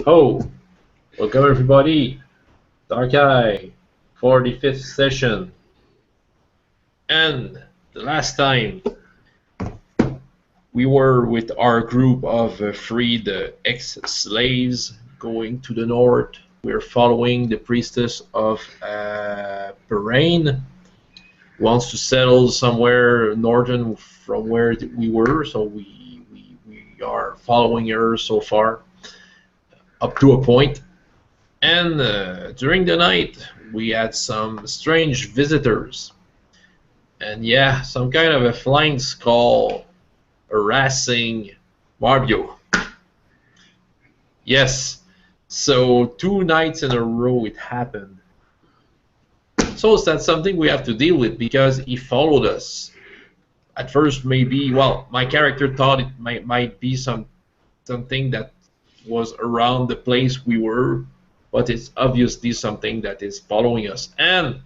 Oh, welcome everybody. Dark Eye, 45th session. And the last time we were with our group of freed ex-slaves going to the north. We're following the priestess of Bahrain, who wants to settle somewhere northern from where we were, so we are following her so far up to a point. And during the night, we had some strange visitors. And yeah, some kind of a flying skull harassing Mario. Yes, so 2 nights in a row it happened. So that's something we have to deal with because he followed us. At first, maybe, well, my character thought it might be something that was around the place we were, but it's obviously something that is following us. And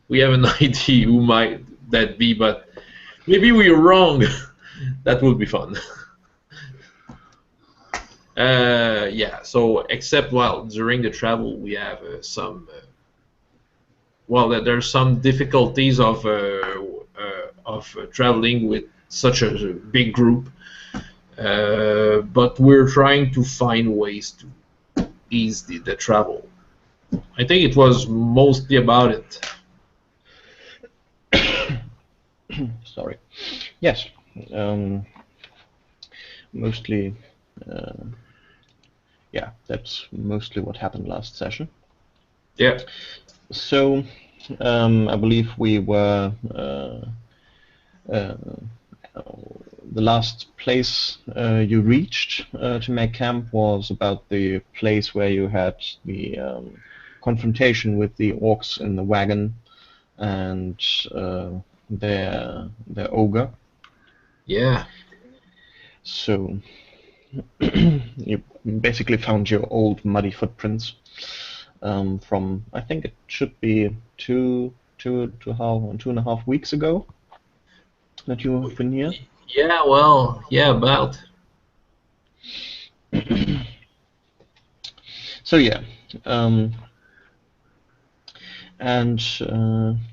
we have an idea who might that be, but maybe we are wrong. That would be fun. Yeah, so except, well, during the travel we have there's some difficulties of traveling with such a big group, but we're trying to find ways to ease the travel. I think it was mostly about it. Sorry. Yes. Mostly. Yeah, that's mostly what happened last session. Yeah. So, I believe we were the last place you reached to make camp was about the place where you had the confrontation with the orcs in the wagon and their ogre. Yeah. So you basically found your old muddy footprints from, I think it should be two and a half weeks ago that you have been here. Yeah, well, yeah, about. So yeah, and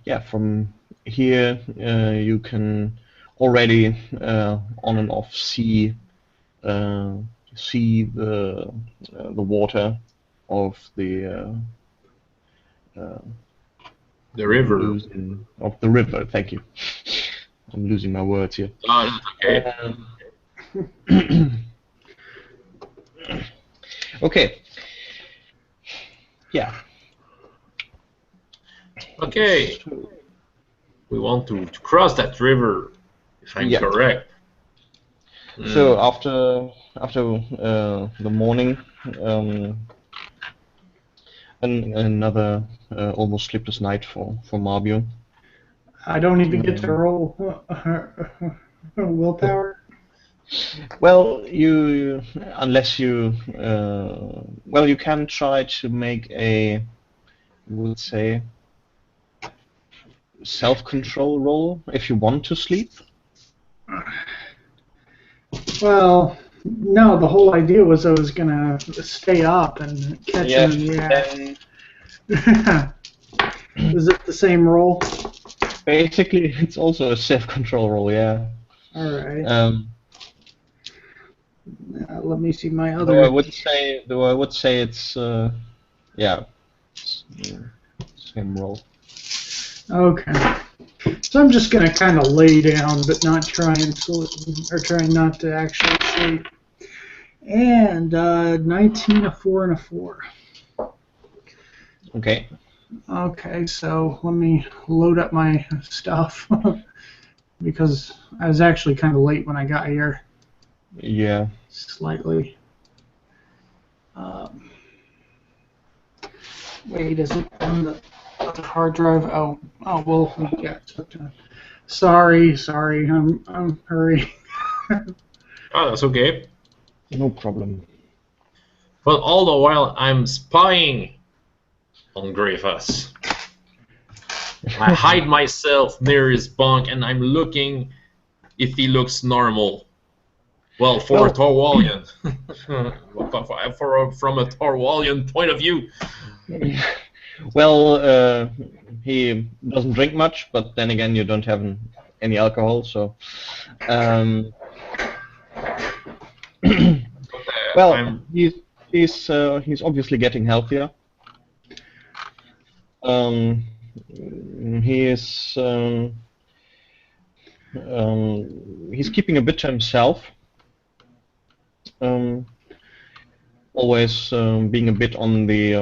yeah, from here you can already on and off see the water of the river. Of the river. Thank you. I'm losing my words here. Oh, that's okay. Okay. Yeah. Okay. We want to cross that river, if I'm correct. So after the morning, another almost sleepless night for Marbio. I don't even get to roll willpower. Well, unless you well, you can try to make a, I would say, self-control roll if you want to sleep. Well, no, the whole idea was I was gonna stay up and catch him in the act. Is it the same roll? Basically, it's also a self-control roll, yeah. Alright. Let me see my other... Though I would say it's, yeah, same roll. Okay. So I'm just gonna kind of lay down, but not try not to actually sleep. And 19, a 4, and a 4. Okay. Okay, so let me load up my stuff because I was actually kind of late when I got here. Yeah. Slightly. Wait, is it on the other hard drive? Oh, well, yeah. Sorry, I'm hurrying. Oh, that's okay. No problem. But all the while, I'm spying on Greyfuss. I hide myself near his bunk, and I'm looking if he looks normal. Well, for Well- a Torwallian, from a Torwallian point of view. Well, he doesn't drink much, but then again, you don't have any alcohol, so. Well, I'm- he's obviously getting healthier. He is he's keeping a bit to himself. Always being a bit on the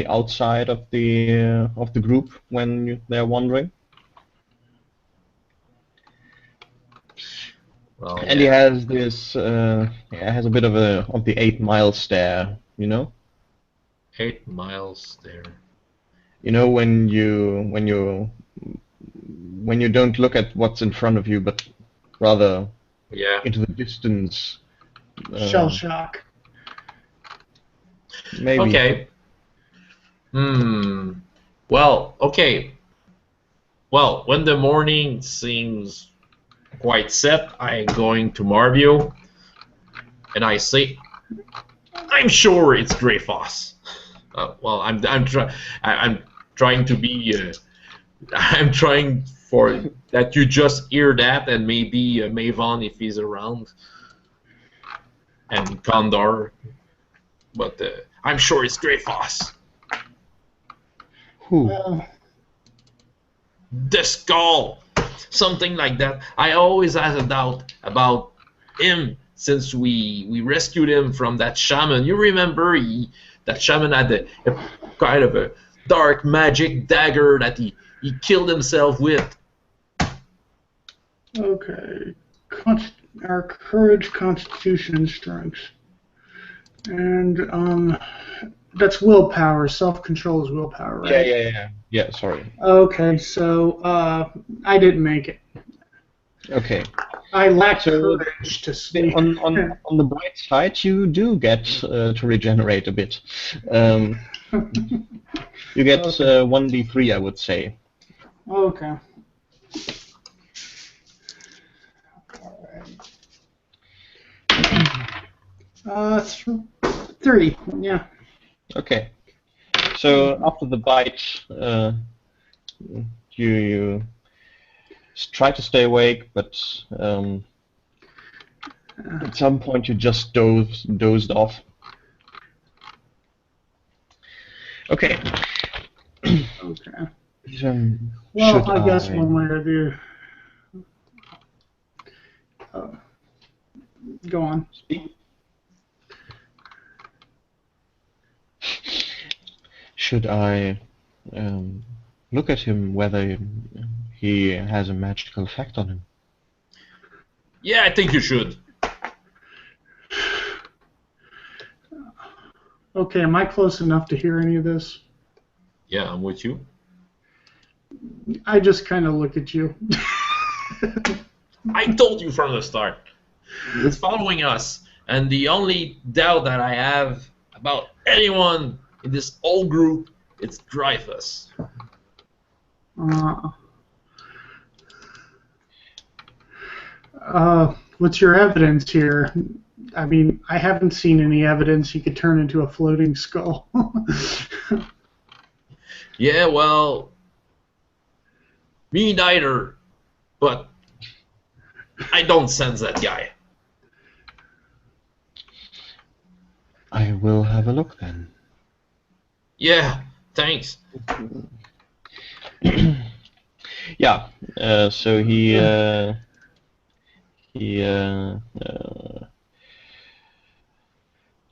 outside of the group when they're wandering. Well, And he has this has a bit of the 8 Mile stare, you know. 8 miles there. You know when you don't look at what's in front of you, but rather Yeah. into the distance. Shell shock. Maybe. Okay. Well, okay. Well, when the morning seems quite set, I'm going to Marvio, and I say, I'm sure it's Greyfoss. Well, I'm trying to be. I'm trying for that you just hear that, and maybe Mavon if he's around, and Condor. But I'm sure it's Greyfoss. Who? Well, The skull, something like that. I always had a doubt about him since we rescued him from that shaman. You remember that shaman had a kind of a dark magic dagger that he killed himself with. okay. Our courage, constitution, and strength. And that's willpower. Self-control is willpower, right? Yeah. Sorry. Okay, so I didn't make it. Okay. I lack So, courage to sleep. On the bright side, you do get to regenerate a bit. You get 1d3, I would say. Okay. Alright. 3. Yeah. Okay. So after the bite, you try to stay awake, but at some point you just dozed off. Okay. Okay. Well, Well, I guess one way or the go on. Should I look at him whether he has a magical effect on him? Yeah, I think you should. Okay, am I close enough to hear any of this? Yeah, I'm with you. I just kind of look at you. I told you from the start. It's following us, and the only doubt that I have about anyone in this whole group, it's Dreyfus. What's your evidence here? I mean, I haven't seen any evidence he could turn into a floating skull. Yeah, well, me neither, but I don't sense that guy. I will have a look then. Yeah, thanks. Yeah. So he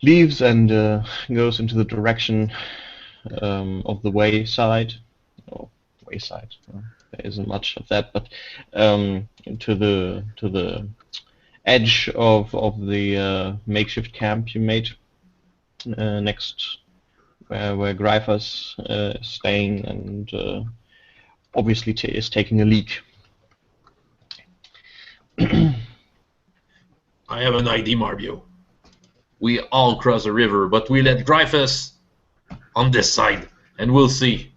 leaves and goes into the direction of the wayside. Or wayside. There isn't much of that, but to the edge of the makeshift camp you made next where Gryphus is staying and obviously is taking a leak. I have an idea, Marbio. We all cross the river, but we let Dreyfus on this side, and we'll see.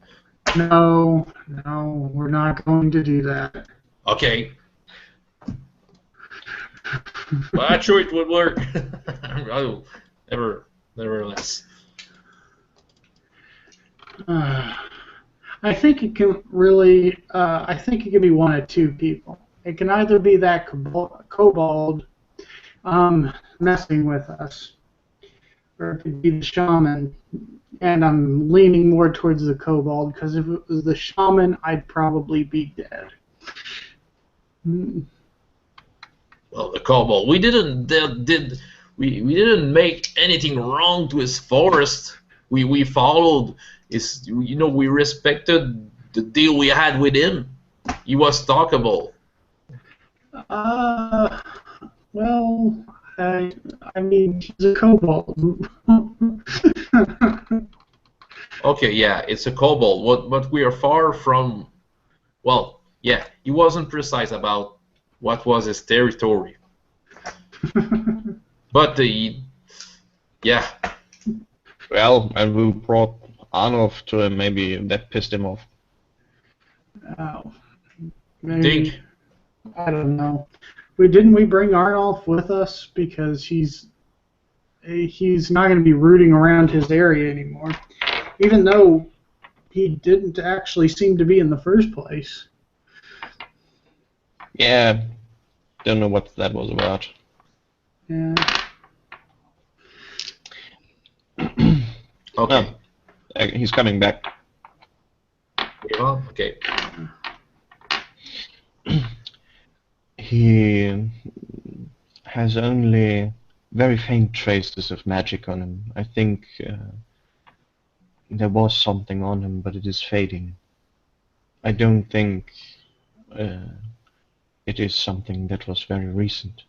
No, we're not going to do that. Okay. Well, I'm sure it would work. Oh, nevertheless. I think it can really. I think it can be one of two people. It can either be that kobold messing with us, or it could be the shaman. And I'm leaning more towards the kobold because if it was the shaman, I'd probably be dead. Well, the kobold. We didn't make anything wrong to his forest. We followed his. We respected the deal we had with him. He was talkable. Well, I mean, he's a kobold. Okay, yeah, it's a kobold. But we are far from. Well, yeah, he wasn't precise about what was his territory. But yeah. Well, and we brought Arnulf to him. Maybe that pissed him off. Oh, maybe. I don't know. Didn't we bring Arnulf with us because he's not going to be rooting around his area anymore, even though he didn't actually seem to be in the first place. Yeah, don't know what that was about. Yeah. Okay. Oh, he's coming back. Well, okay. He has only very faint traces of magic on him. I think there was something on him, but it is fading. I don't think it is something that was very recent.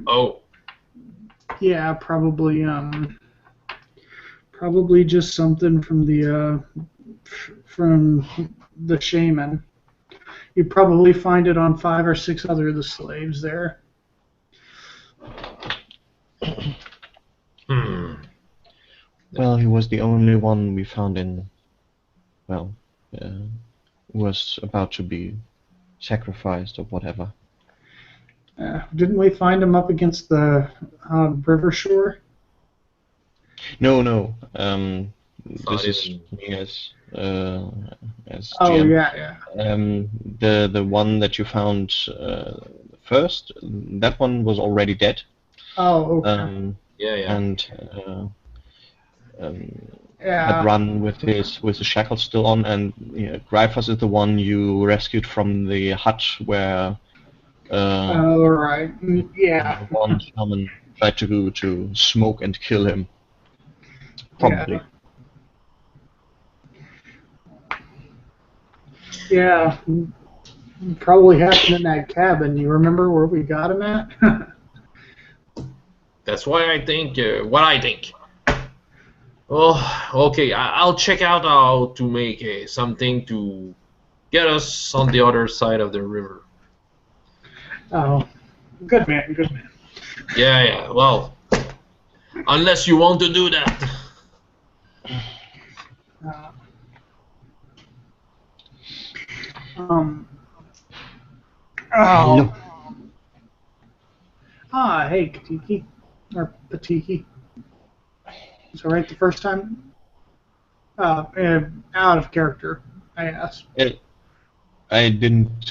Oh. Yeah, probably. Probably just something from the shaman. You probably find it on 5 or 6 other of the slaves there. Well, he was the only one we found was about to be sacrificed or whatever. Didn't we find him up against the river shore? No. This is me as GM. Yeah. The one that you found first, that one was already dead. Oh, okay. Yeah. And had run with the shackles still on, and Gryphus is the one you rescued from the hut where. Right. Yeah. One shaman tried to smoke and kill him. Probably. Yeah. Probably happened in that cabin. You remember where we got him at? That's why I think what I think. Oh, okay. I'll check out how to make something to get us on the other side of the river. Oh, good man. Yeah. Well, unless you want to do that. Hello. Hey, Katiki. Or Patiki. Is that right the first time? Out of character, I asked. I didn't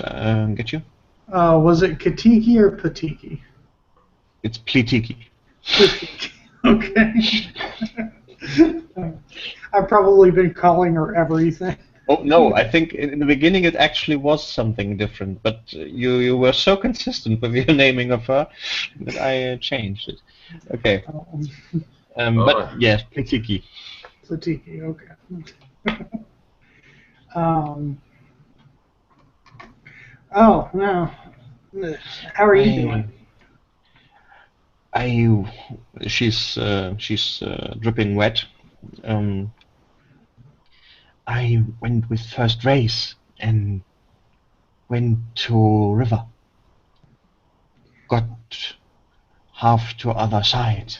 get you. Was it Katiki or Patiki? It's Plitiki. Okay. I've probably been calling her everything. Oh no, I think in the beginning it actually was something different, but you were so consistent with your naming of her that I changed it. Okay. But yes, Plitiki. Platiki, okay. Oh no. How are you doing? She's dripping wet. I went with first race and went to river. Got half to other side.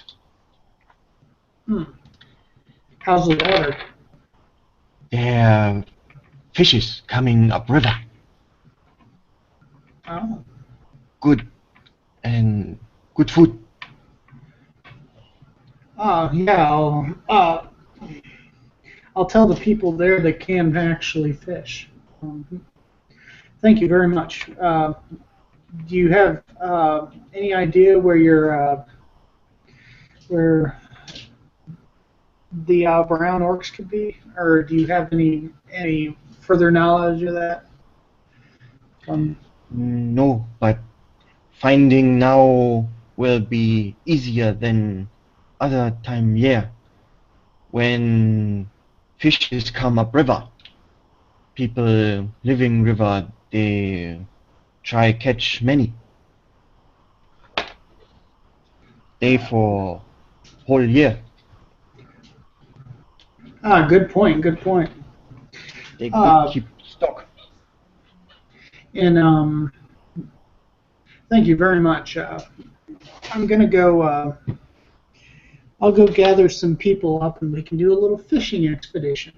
How's the water? There are fishes coming up river. Oh. good and good food. Yeah, I'll tell the people there that can actually fish. Thank you very much. Do you have any idea where where the brown orcs could be, or do you have any further knowledge of that? No, but finding now will be easier than other time year. When fishes come up river, people living river, they try catch many. They for whole year. Good point. Good point. They could keep stock. And thank you very much. I'm gonna go. I'll go gather some people up, and we can do a little fishing expedition.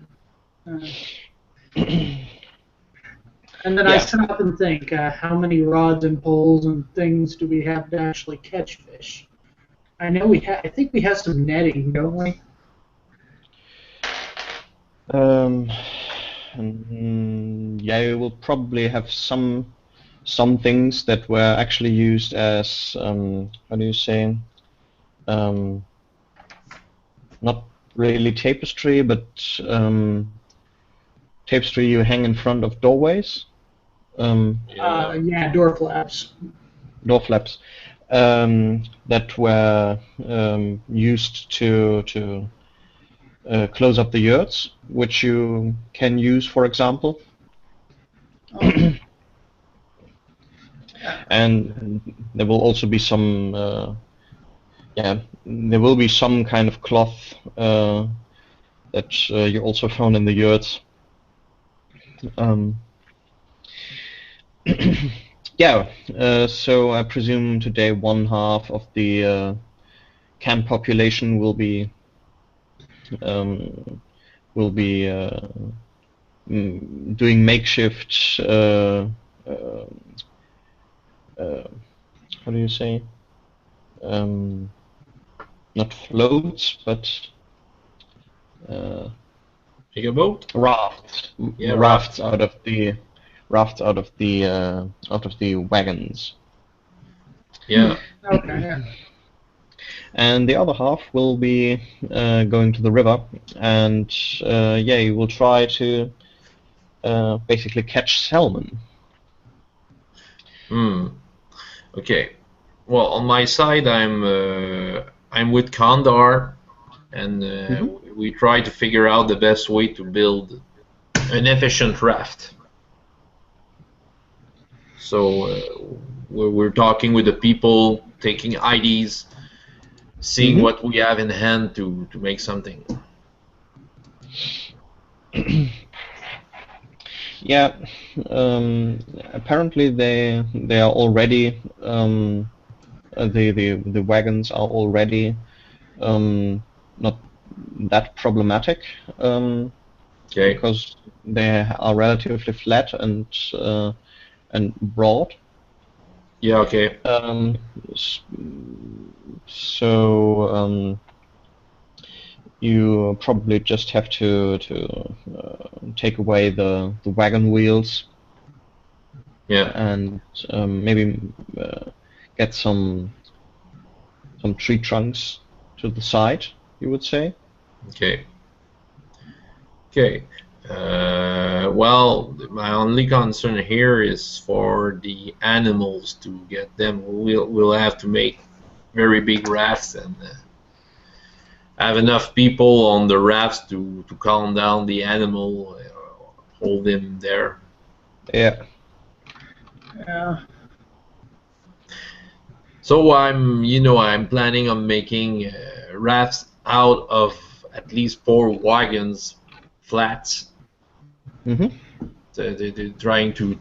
And then I stop and think, how many rods and poles and things do we have to actually catch fish? I know we have. I think we have some netting, don't we? Yeah, you will probably have some things that were actually used as how do you say? Not really tapestry, but tapestry you hang in front of doorways. Yeah, door flaps. Door flaps that were used to close up the yurts, which you can use, for example. And there will also be some, there will be some kind of cloth that you also found in the yurts. So I presume today 1/2 of the camp population will be doing makeshift how do you say? Not floats, but Take a boat? rafts. Yeah, rafts out of the wagons. Yeah. Okay. Yeah. And the other half will be going to the river, and you will try to basically catch salmon. Okay. Well, on my side, I'm with Kandar, and we try to figure out the best way to build an efficient raft. So we're talking with the people, taking IDs, seeing what we have in hand to make something. Yeah, apparently they are already the wagons are already not that problematic because they are relatively flat and broad. Yeah. Okay. So you probably just have to take away the wagon wheels. Yeah. And maybe get some tree trunks to the side, you would say. Okay. Okay. Well, my only concern here is for the animals to get them. We'll have to make very big rafts and have enough people on the rafts to calm down the animal, hold him there. Yeah. Yeah. So I'm planning on making rafts out of at least 4 wagons, flats. They're trying to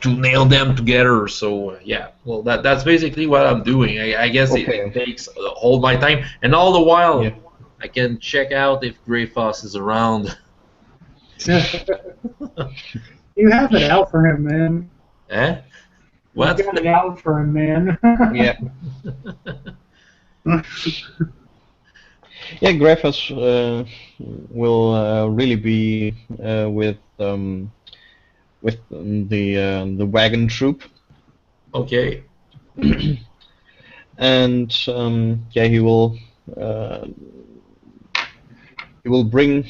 nail them together. So well, that's basically what I'm doing. I guess it takes all my time, and all the while I can check out if Greyfoss is around. You have it out for him, man. Eh? What? got it out for him, man. Yeah. Yeah, Grefos will really be with the wagon troop, Okay. and yeah, he will bring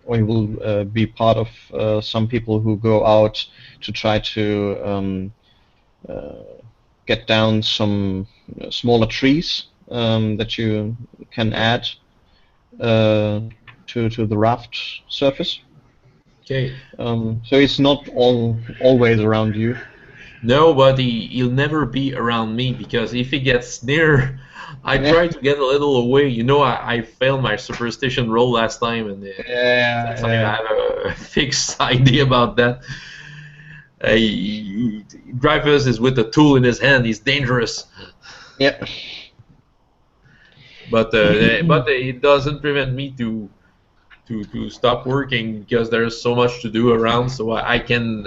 or he will be part of some people who go out to try to get down some smaller trees that you can add to the raft surface. Okay. So it's not always around you. No, but he'll never be around me because if he gets near, I try to get a little away. You know, I failed my superstition roll last time, and since I Yeah. have a fixed idea about that, Dreyfus is with a tool in his hand. He's dangerous, Yeah. but it doesn't prevent me to stop working because there's so much to do around. So I can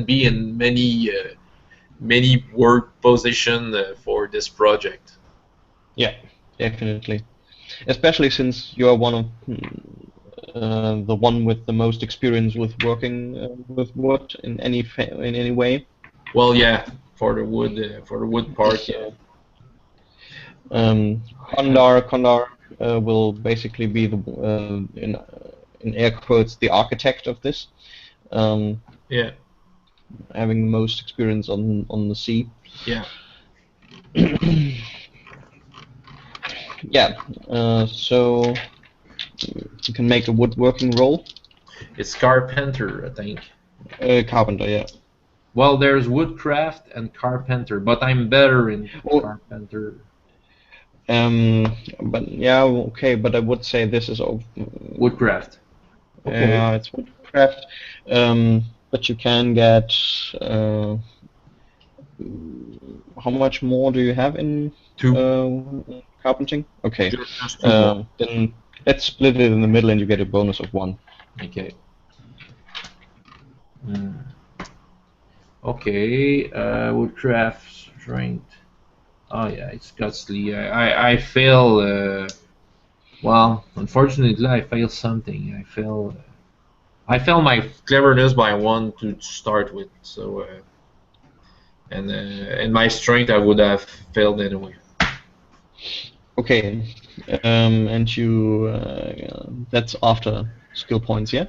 be in many work position for this project. Yeah, definitely. Especially since you're one of the one with the most experience with working with wood in any way. Well, yeah, for the wood part, yeah. So, Kondar will basically be the in air quotes the architect of this, Yeah, having the most experience on the sea. yeah. Yeah. So you can make a woodworking roll. It's carpenter, I think. Carpenter, yeah. Well, there's woodcraft and carpenter, but I'm better in Well, carpenter. but yeah, okay. But I would say this is Woodcraft. Okay. it's woodcraft. But you can get how much more do you have in 2. carpenting? Okay. Just 2 more. Then let's split it in the middle, and you get a bonus of 1. Okay. Okay. Woodcraft strength. Oh yeah, it's costly. I fail. Well, unfortunately, I fail something. I fail my cleverness by 1 to start with. So, and my strength I would have failed anyway. Okay. And you that's after skill points, yeah?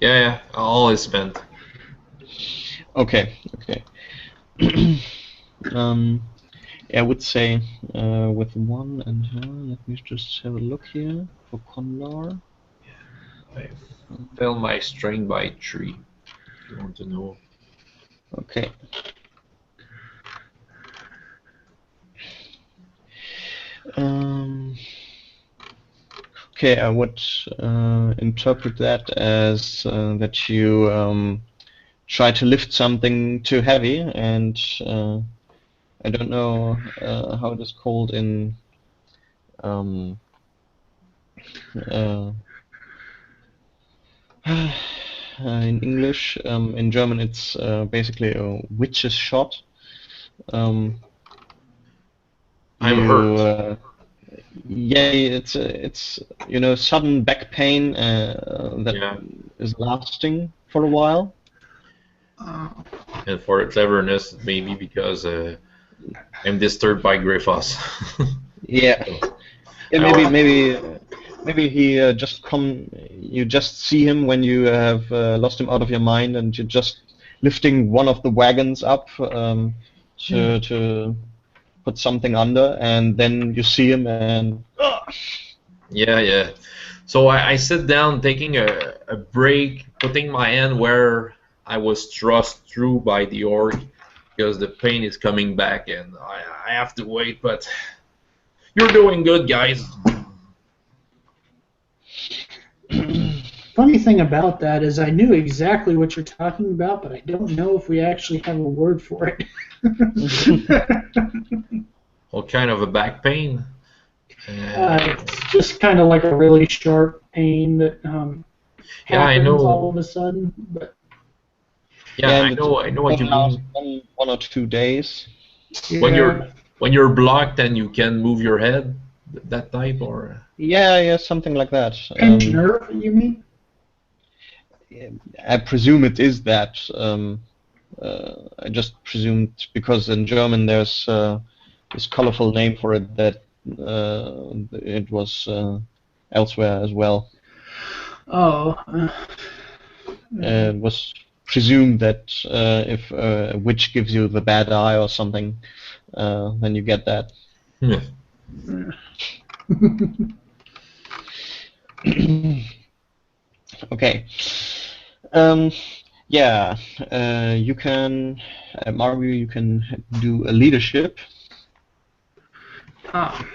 Yeah, all is spent. Okay. Okay. I would say with 1 and let me just have a look here for Kondar. I failed my strength by 3. If you want to know. Okay. Okay, I would interpret that as that you try to lift something too heavy, and I don't know how it is called in in English. In German, it's basically a witch's shot. I'm hurt. Yeah, it's sudden back pain that Yeah. is lasting for a while. And for cleverness, maybe because I'm disturbed by Griffos. Yeah. Yeah, maybe he you just see him when you have lost him out of your mind, and you're just lifting one of the wagons up to put something under, and then you see him and Yeah. So I sit down, taking a break, putting my hand where I was thrust through by the orc, because the pain is coming back, and I have to wait. But you're doing good, guys. Funny thing about that is I knew exactly what you're talking about, but I don't know if we actually have a word for it. What kind of a back pain? It's just kind of like a really sharp pain that Yeah, I happens know. all of a sudden. But Yeah, Yeah, I and it know. I know what you won't last mean. one or 2 days. When Yeah. you're blocked and you can move your head, that type, or Yeah, something like that. Pinched nerve, you mean? I presume it is that. I just presumed because in German there's this colorful name for it that it was elsewhere as well. Oh. It was presumed that if a witch gives you the bad eye or something, then you get that. yeah. Okay. Yeah, you can, Mario, you can do a leadership. Ah,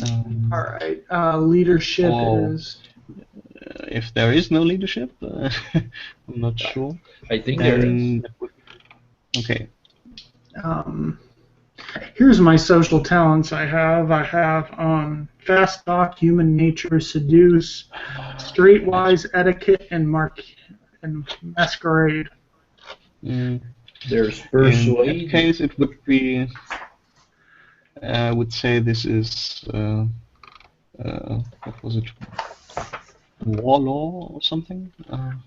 Um, all right. Leadership or is. if there is no leadership, I'm not sure. I think there is. Then okay. Um, Here's my social talents I have. I have fast talk, human nature, seduce, streetwise etiquette, and masquerade. Mm, There's in that persuade. case, it would be. I would say this is. What was it? War law or something?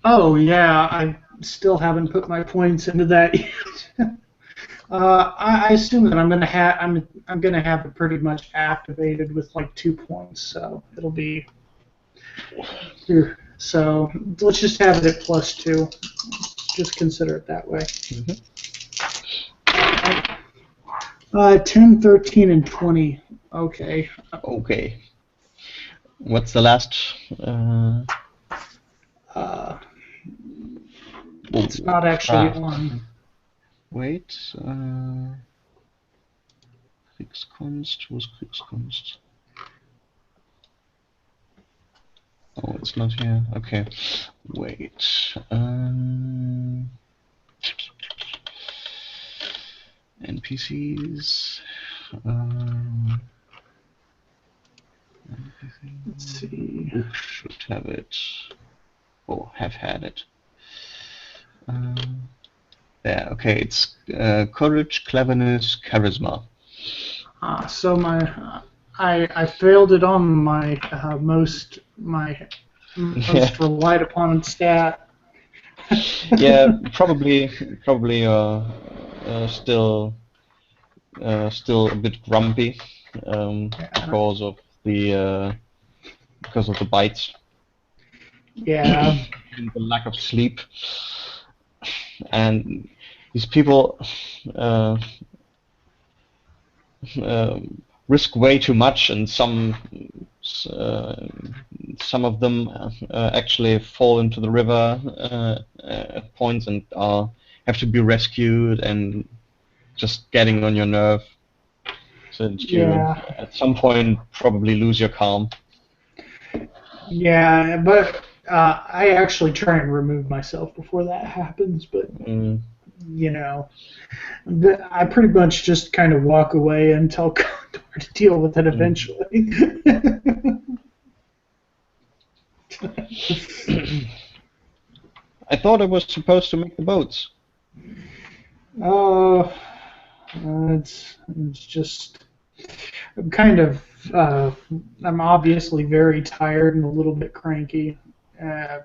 Oh yeah, I still haven't put my points into that yet. I assume that I'm gonna have it pretty much activated with like 2 points, so it'll be here. So let's just have it at +2. Just consider it that way. Mhm. 10, 13, and 20. Okay. Okay. What's the last? Uh, Oh, it's not actually craft. on. Wait. Kriegskunst. Was Kriegskunst? Oh, it's not here. Okay. Wait. NPCs. Let's see. Oops, should have it. Oh, have had it. There. Okay, it's courage, cleverness, charisma. So I failed it on my most Yeah. relied upon stat. Yeah. Probably. Still. Still a bit grumpy. Yeah. Because of the bites Yeah. and the lack of sleep. And these people uh, uh, risk way too much, and uh, some of them actually fall into the river at points and have to be rescued, and just getting on your nerve. So that you, Yeah. at some point, probably lose your calm. Yeah. But I actually try and remove myself before that happens. But Mm. you know, I pretty much just kind of walk away and tell Condor to deal with it eventually. I thought I was supposed to make the boats. Oh, it's just I'm kind of I'm obviously very tired and a little bit cranky. Uh,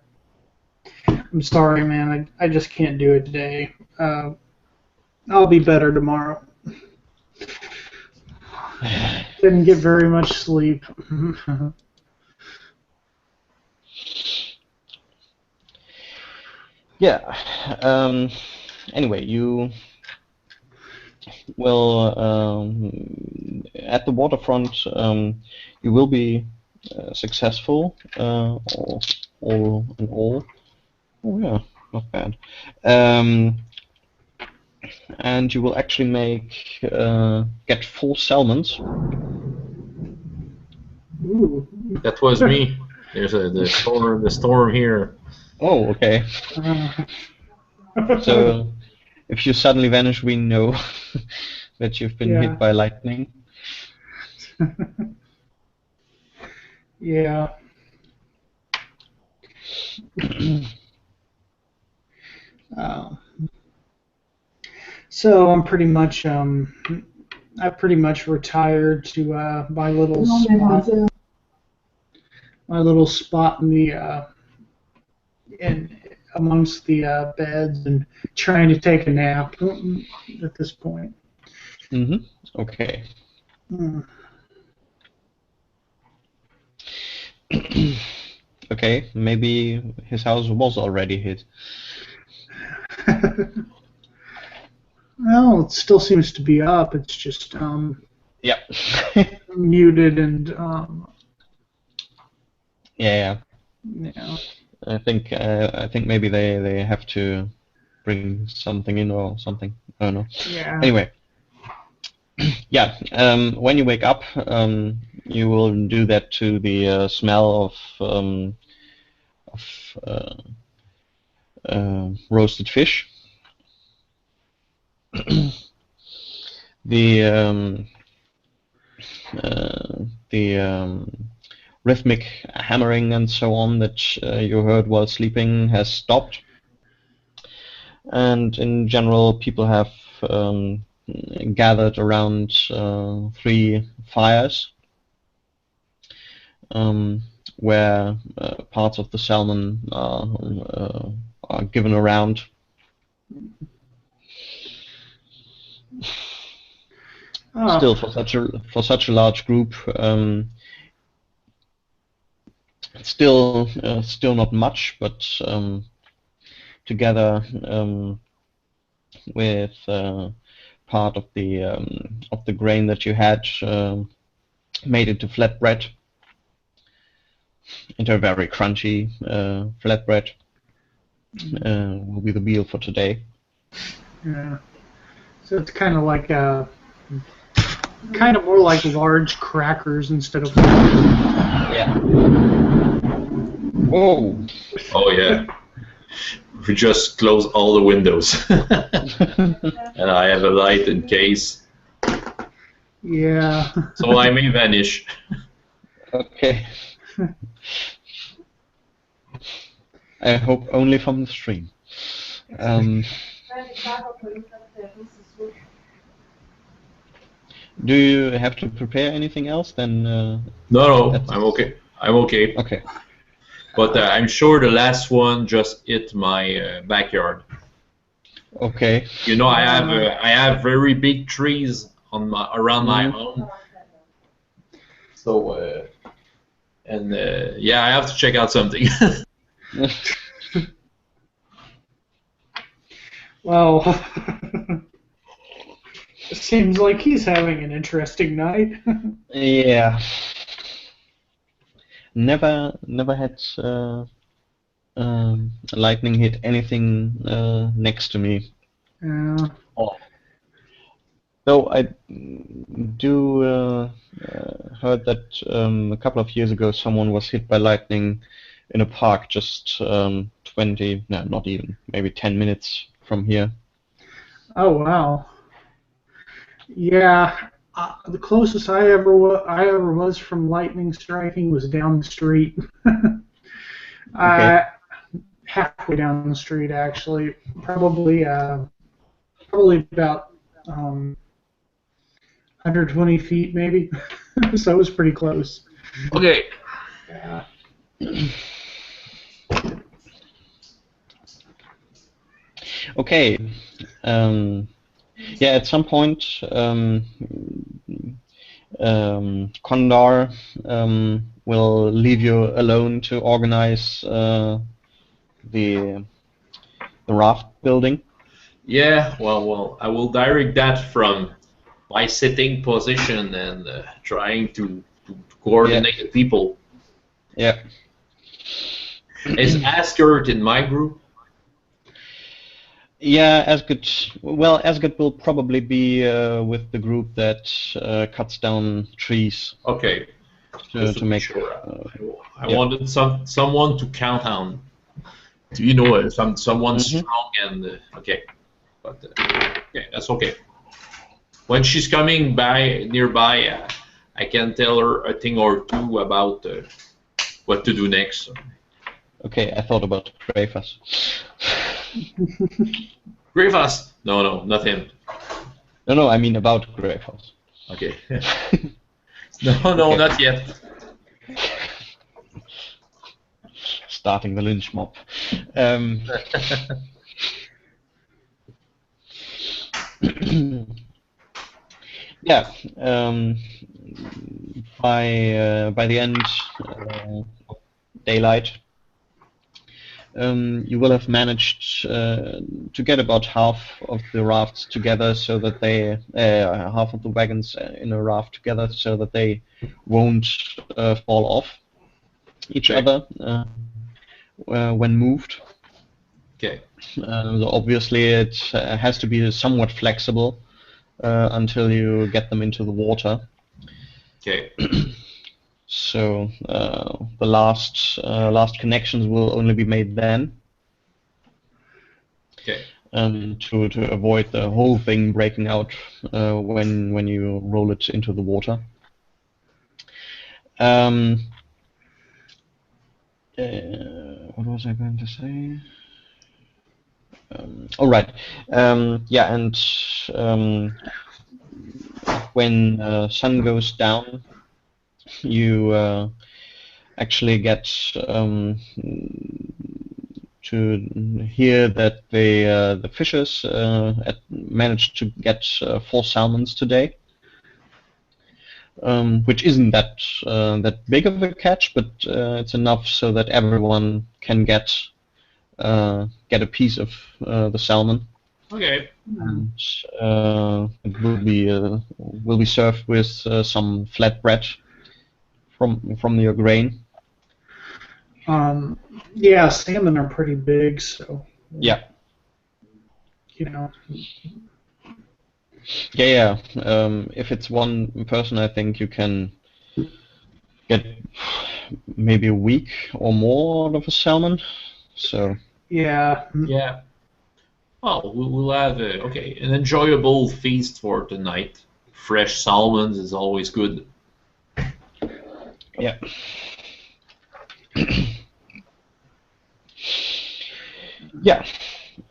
I'm sorry, man. I just can't do it today. I'll be better tomorrow. Didn't get very much sleep. Yeah. Anyway, you will at the waterfront. You will be successful. All in all. Oh yeah, not bad. And you will actually get 4 salmons. Ooh. That was me. There's the storm here. Oh, okay. So if you suddenly vanish, we know that you've been hit Yeah. by lightning. Yeah. Uh, so I'm pretty much I pretty much retired to my little spot in the in amongst the beds and trying to take a nap at this point. Mm-hmm. Okay. Mm. Okay, maybe his house was already hit. Well, it still seems to be up. It's just Yeah. muted and Yeah. yeah. I think maybe they have to bring something in or something. I don't know. Yeah. Anyway, yeah. When you wake up, you will do that to the smell of roasted fish. The rhythmic hammering and so on that you heard while sleeping has stopped, and in general, people have gathered around 3 fires, where parts of the salmon are given around. Oh. Still, for such a large group, still not much, but together with part of the grain that you had made into flatbread, into a very crunchy flatbread, will be the meal for today. Yeah. So it's kind of like kind of more like large crackers instead of. Yeah. Whoa. Oh yeah. We just close all the windows, and I have a light in case. Yeah. So I may vanish. Okay. I hope only from the stream. Do you have to prepare anything else then? No, I'm okay. I'm okay. Okay. But I'm sure the last one just hit my backyard. Okay. You know, I have very big trees on around my home. So yeah, I have to check out something. Well, it seems like he's having an interesting night. Yeah. Never had lightning hit anything next to me. Yeah. Though I do heard that a couple of years ago someone was hit by lightning in a park just 20, no, not even, maybe 10 minutes from here. Oh wow. Yeah. The closest I ever was from lightning striking was down the street. Okay. Halfway down the street, actually, probably about 120 feet, maybe. So it was pretty close. Okay. Yeah. Okay. Yeah, at some point, Condor will leave you alone to organize the raft building. Yeah. Well, I will direct that from my sitting position and trying to coordinate the people. Yeah. Is Asgard in my group? Yeah, Asgard will probably be with the group that cuts down trees. Okay. To make sure. I wanted someone to count on. You know, someone strong and okay. But okay, that's okay. When she's coming by nearby, I can tell her a thing or two about what to do next. Okay, I thought about Crayfus. Grievous! No, not him. No, I mean about Greyhouse. Okay. No, Okay. not yet. Starting the lynch mob. Yeah. By the end of daylight, you will have managed to get about half of the rafts together, so that they half of the wagons in a raft together, so that they won't fall off each Okay. other when moved. Okay. So obviously, it has to be somewhat flexible until you get them into the water. Okay. So the last connections will only be made then, Okay. to avoid the whole thing breaking out when you roll it into the water. What was I going to say? All right. Yeah, and when sun goes down, you actually get to hear that the fishers managed to get 4 salmons today, which isn't that big of a catch, but it's enough so that everyone can get a piece of the salmon. Okay. And it will be served with some flatbread from your grain. Yeah, salmon are pretty big, so Yeah. you know. Yeah. If it's one person, I think you can get maybe a week or more out of a salmon. So Yeah. Yeah. Oh, we'll have an enjoyable feast for tonight. Fresh salmon is always good. yeah. Yeah.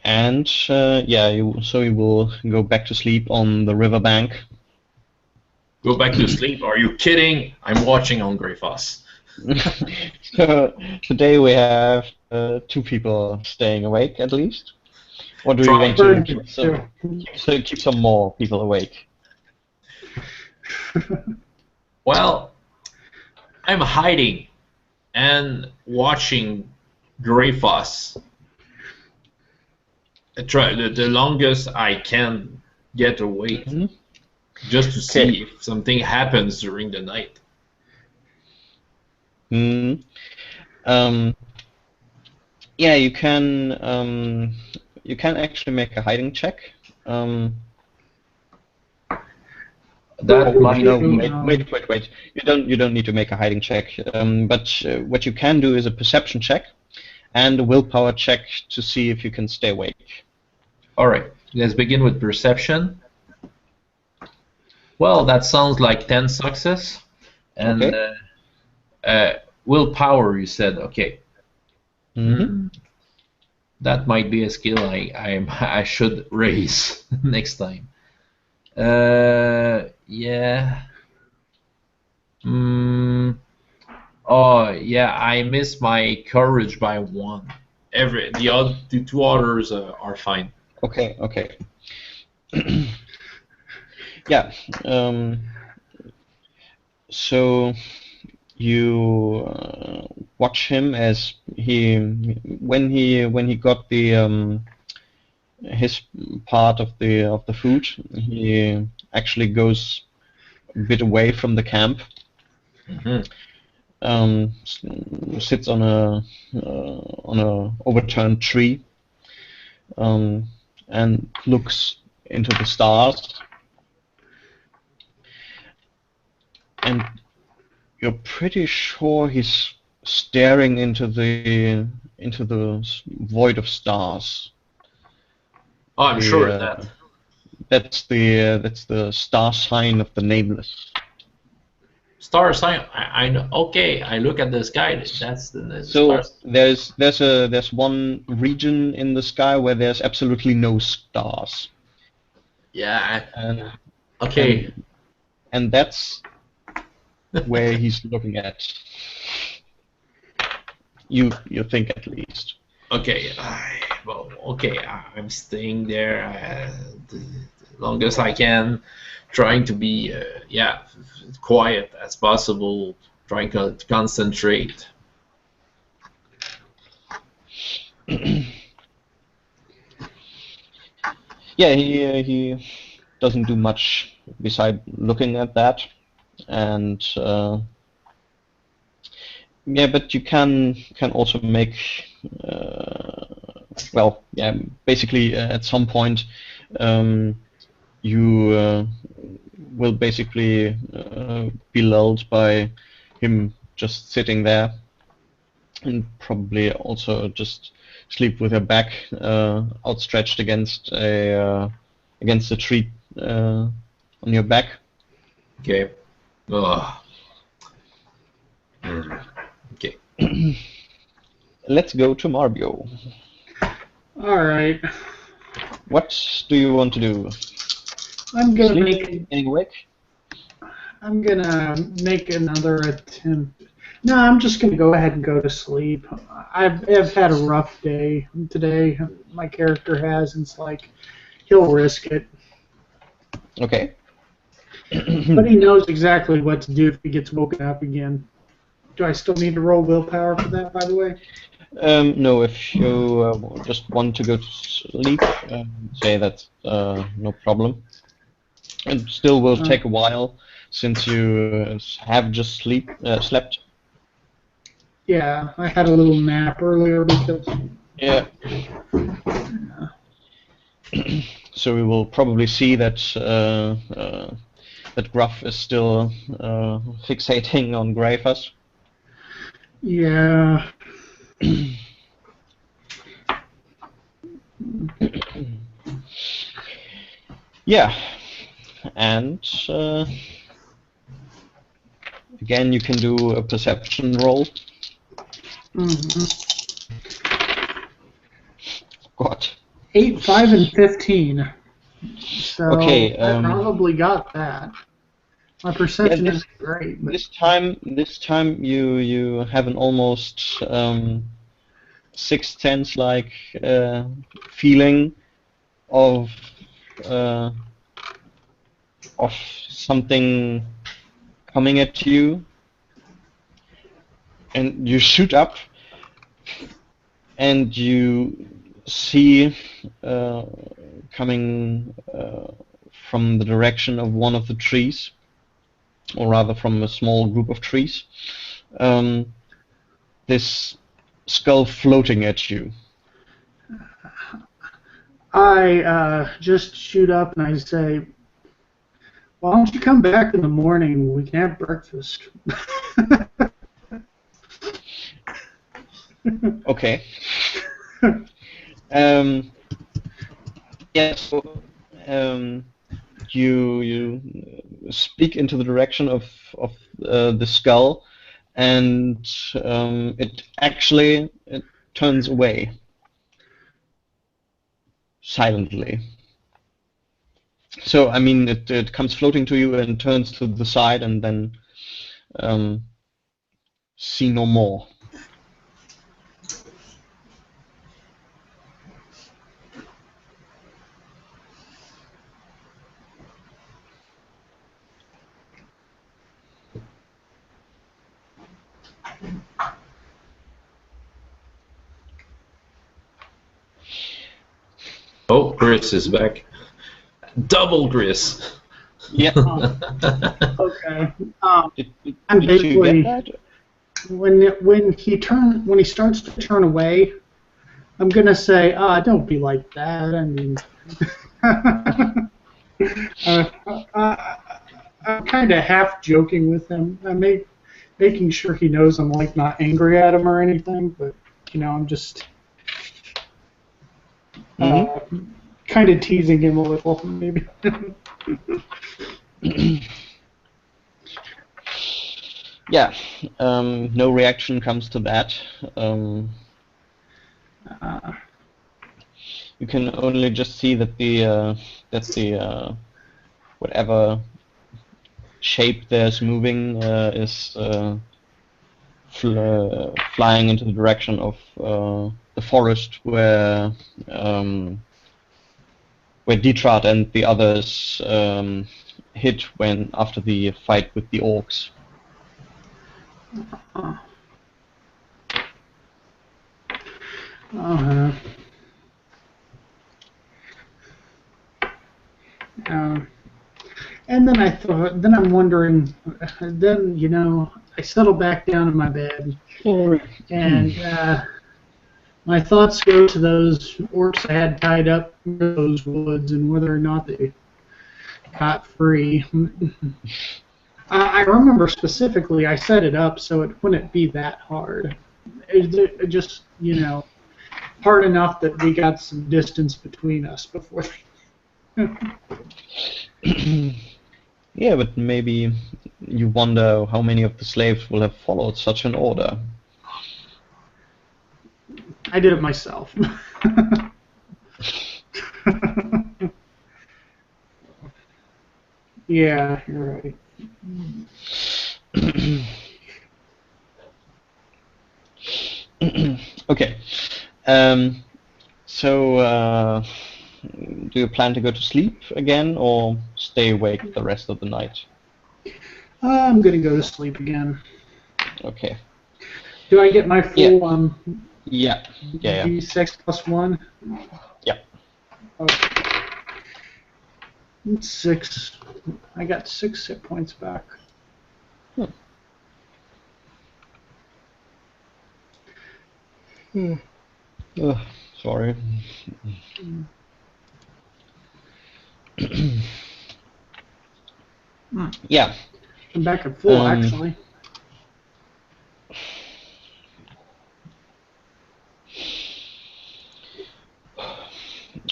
And you will go back to sleep on the riverbank. Go back to sleep. Are you kidding? I'm watching Hungry Foss. So today we have 2 people staying awake at least. Or do you want to keep some more people awake? Well, I'm hiding and watching Grey Foss. I try the longest I can get awake, just to see if something happens during the night. Yeah, you can actually make a hiding check. That might no, be. wait. You don't need to make a hiding check. But what you can do is a perception check and a willpower check to see if you can stay awake. All right, let's begin with perception. Well, that sounds like 10 success. And willpower, you said. Okay. That might be a skill I should raise next time. Yeah. Oh, yeah. I miss my courage by 1. The 2 others are fine. Okay. Yeah. So you watch him as when he got the his part of the food, he actually goes a bit away from the camp. Sits on a overturned tree, and looks into the stars. And you're pretty sure he's staring into the void of stars. Oh, I'm sure of that. That's the star sign of the nameless. Star sign. I know. Okay, I look at the sky. That's the So stars. there's one region in the sky where there's absolutely no stars, Yeah. and Okay. and that's where he's looking at. You think at least. Okay. Well. Okay. I'm staying there the longest I can, trying to be yeah, quiet as possible, trying to concentrate. Yeah, he doesn't do much beside looking at that, and yeah, but you can also make well, yeah, basically at some point you will basically be lulled by him just sitting there, and probably also just sleep with your back outstretched against a tree on your back. Okay. Ugh. Okay. Let's go to Marbio. All right. What do you want to do? I'm gonna Sleep? Getting awake? I'm gonna make another attempt. No, I'm just gonna go ahead and go to sleep. I've had a rough day today. My character has, and it's like he'll risk it, Okay. but he knows exactly what to do if he gets woken up again. Do I still need to roll willpower for that, by the way? No, if you just want to go to sleep, say that's no problem. It still will take a while since you have just slept. Yeah, I had a little nap earlier because. Yeah. So we will probably see that that Gruff is still fixating on Greyfuss. Yeah. Yeah, and again you can do a perception roll. God. 8, 5, and 15. So Okay, I probably got that. My perception yeah, isn't great, but this time you have an almost sixth sense like feeling of something coming at you, and you shoot up, and you see coming from the direction of one of the trees, or rather from a small group of trees, this skull floating at you. I just shoot up and I say, "Why don't you come back in the morning? We can have breakfast." Okay. Yeah. So you speak into the direction of the skull, and it actually turns away silently. So I mean, it comes floating to you and turns to the side, and then see no more. Oh, Chris is back. Double Chris. Yeah. Okay. Did I'm you basically get that? when he starts to turn away, I'm gonna say, don't be like that. I mean, I'm kind of half joking with him. Making sure he knows I'm like not angry at him or anything, but I'm just kind of teasing him a little, maybe. Yeah, no reaction comes to that. You can only just see that the whatever shape there's moving is flying into the direction of the forest where Detrat and the others hid when after the fight with the orcs. Uh-huh. And then I'm wondering, then, you know, I settle back down in my bed, and my thoughts go to those orcs I had tied up in those woods and whether or not they got free. I remember specifically I set it up so it wouldn't be that hard. It just, you know, hard enough that we got some distance between us before. Yeah, but maybe you wonder how many of the slaves will have followed such an order. I did it myself. Yeah, you're right. Okay. So, do you plan to go to sleep again or stay awake the rest of the night? I'm gonna go to sleep again. Okay. Do I get my full Yeah. D6 plus 1? Yeah. Okay. 6. I got 6 hit points back. Sorry. Yeah. I'm back at full, actually.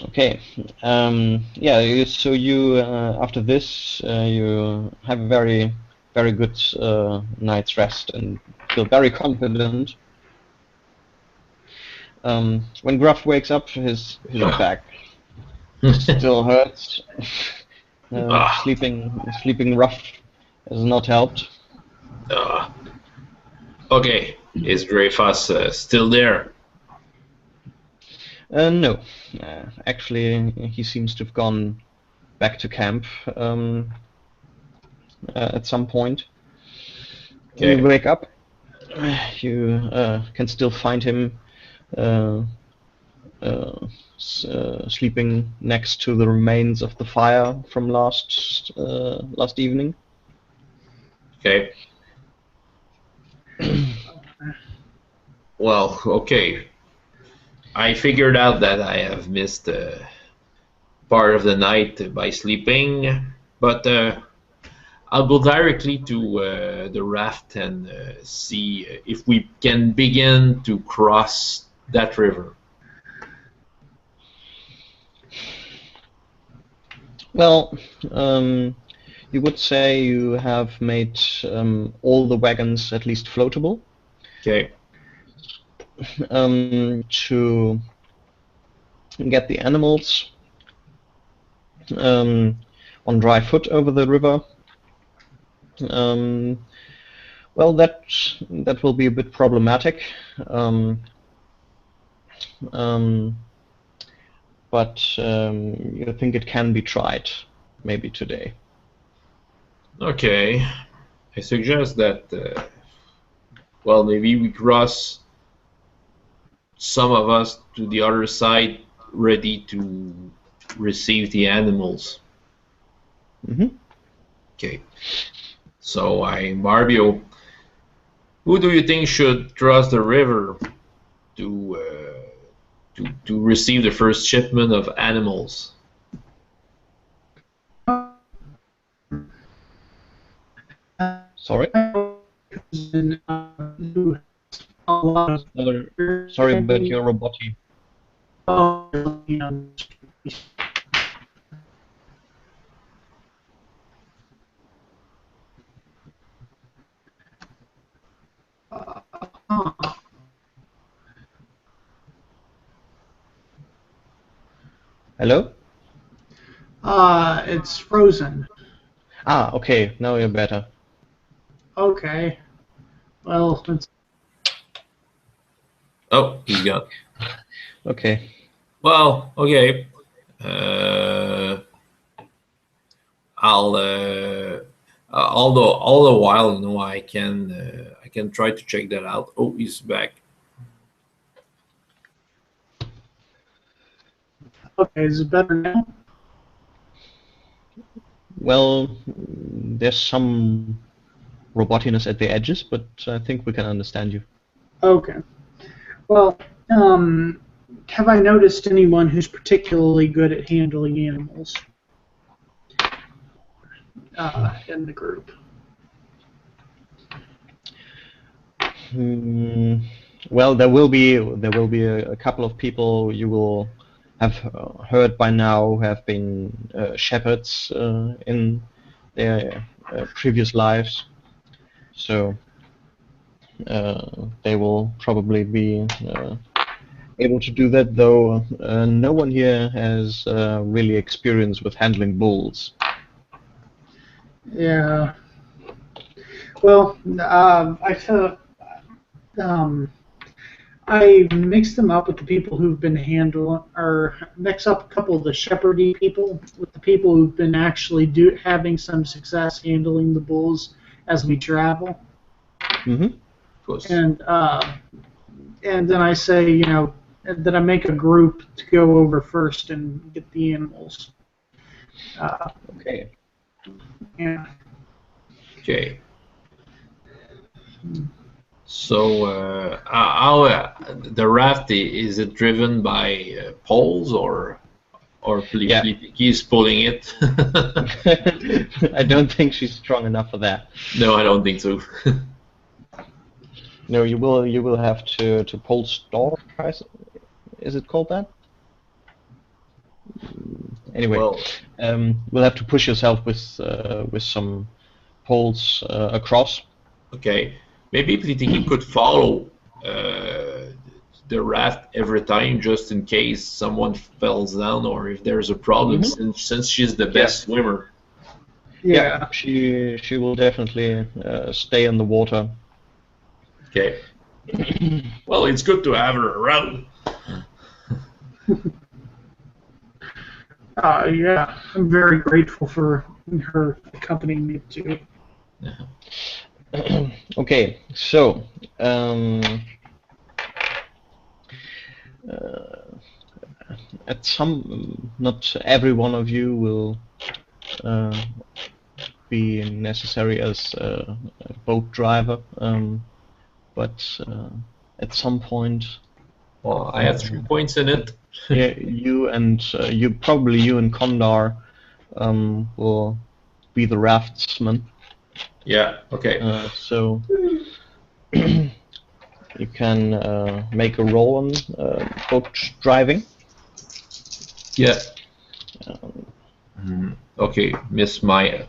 Okay. Yeah. So you after this you have a very good night's rest and feel very confident. When Gruff wakes up, his back still hurts. Sleeping rough has not helped. Okay, is Dreyfus still there? No, actually, he seems to have gone back to camp at some point. Okay. When you wake up, you can still find him sleeping next to the remains of the fire from last evening. Okay. Well, okay. I figured out that I have missed part of the night by sleeping, but I'll go directly to the raft and see if we can begin to cross that river. Well, you would say you have made all the wagons at least floatable. Okay. To get the animals on dry foot over the river. Well, that will be a bit problematic. But you think it can be tried, maybe today. Okay. I suggest that, well, maybe we cross some of us to the other side ready to receive the animals. Mm-hmm. Okay. So, Marbio, who do you think should cross the river to receive the first shipment of animals? Sorry? Sorry, but you're roboty. Hello? It's frozen. Ah, okay. Now you're better. Okay. Well, it's Oh, he's gone. Okay. Well, okay. Uh, I'll although all the while, I can try to check that out. Oh, he's back. okay. Is it better now? Well, there's some robotiness at the edges, but I think we can understand you. Okay. Well, have I noticed anyone who's particularly good at handling animals in the group? Well, there will be a couple of people you will have heard by now who have been shepherds in their previous lives, so they will probably be able to do that. Though no one here has really experience with handling bulls. Yeah. Well, I mix them up with the people who've been handling, or mix up a couple of the shepherdy people with the people who've been actually having some success handling the bulls as we travel. Mm-hmm. Of course. And then I say, that I make a group to go over first and get the animals. Okay. Yeah. Okay. So, how the raft is it driven by poles or Yeah. he's pulling it? I don't think she's strong enough for that. No, I don't think so. No, you will have to pull stalk. Is it called that? Anyway, Well, we'll have to push yourself with some poles across. okay. Maybe he could follow the raft every time, just in case someone falls down or if there's a problem. Since she's the best swimmer. Yeah. She will definitely stay in the water. Okay. Well, it's good to have her around. Yeah, I'm very grateful for her accompanying me too. Okay, so not every one of you will be necessary as a boat driver, but at some point. Well, I have 3 points in it. Yeah, you and Kondar will be the raftsmen. Yeah. Okay. So you can make a roll on boat driving. Yeah. Okay. Miss my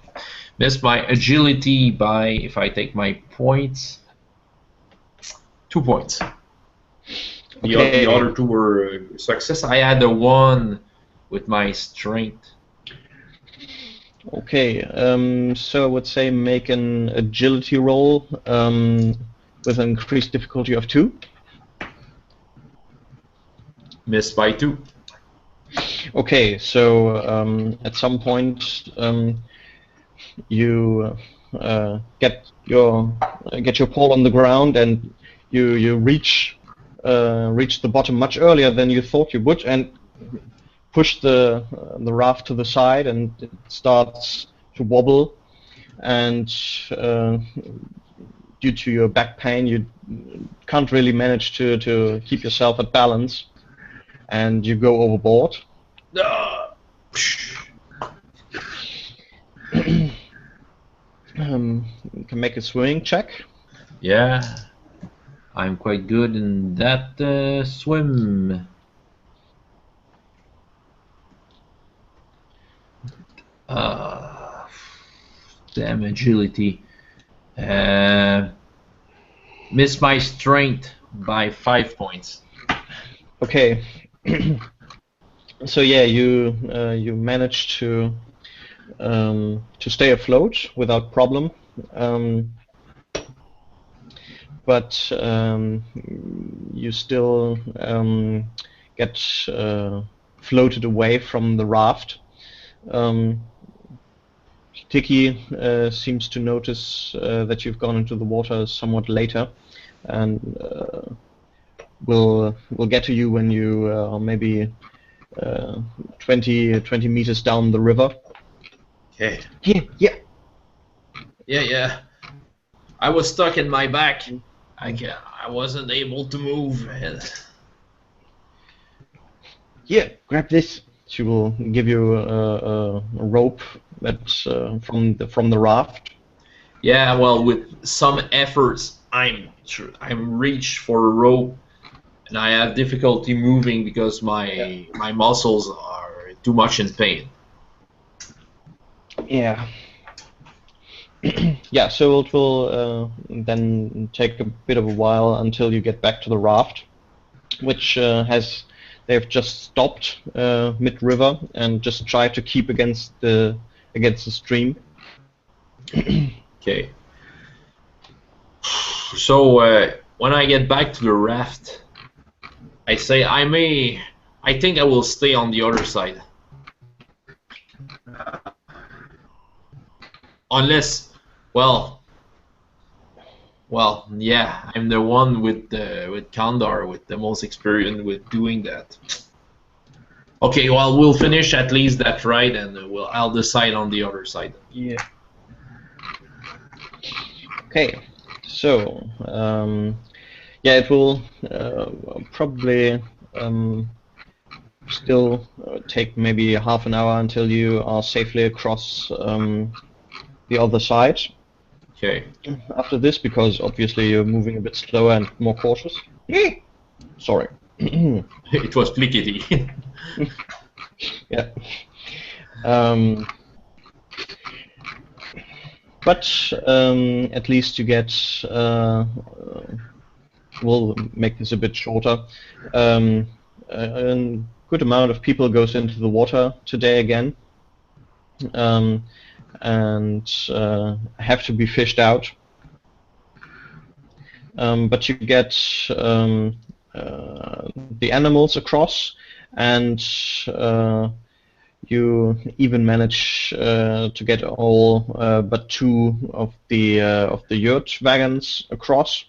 agility by, if I take my points, 2 points. The other 2 were success. I had the 1 with my strength. Okay, so I would say make an agility roll with an increased difficulty of 2. Missed by 2. Okay, so at some point you get your pole on the ground and you reach the bottom much earlier than you thought you would, and push the raft to the side, and it starts to wobble, and due to your back pain you can't really manage to keep yourself at balance, and you go overboard. You can make a swimming check. Yeah, I'm quite good in that swim. Damn agility. Miss my strength by 5 points. Okay. So yeah, you managed to stay afloat without problem, but you still get floated away from the raft. Tiki seems to notice that you've gone into the water somewhat later, and will get to you when you are maybe 20 meters down the river. Okay. Here, yeah. Yeah. I was stuck in my back. I wasn't able to move. Yeah, grab this. She will give you a rope that's from the raft. Yeah, well, with some efforts, I'm reached for a rope, and I have difficulty moving because my muscles are too much in pain. Yeah. Yeah, so it will then take a bit of a while until you get back to the raft, which they've just stopped mid-river and just tried to keep against the stream. Okay. So when I get back to the raft, I say I think I will stay on the other side. Unless, well, yeah, I'm the one with Kandar with the most experience with doing that. Okay, well, we'll finish at least that ride, and I'll decide on the other side. Yeah. Okay, so yeah, it will probably still take maybe half an hour until you are safely across the other side. Okay. After this, because obviously you're moving a bit slower and more cautious. Sorry. It was plickety. Yeah. But at least you get. We'll make this a bit shorter. A good amount of people goes into the water today again, and have to be fished out. But you get the animals across, and you even manage to get all but two of the yurt wagons across.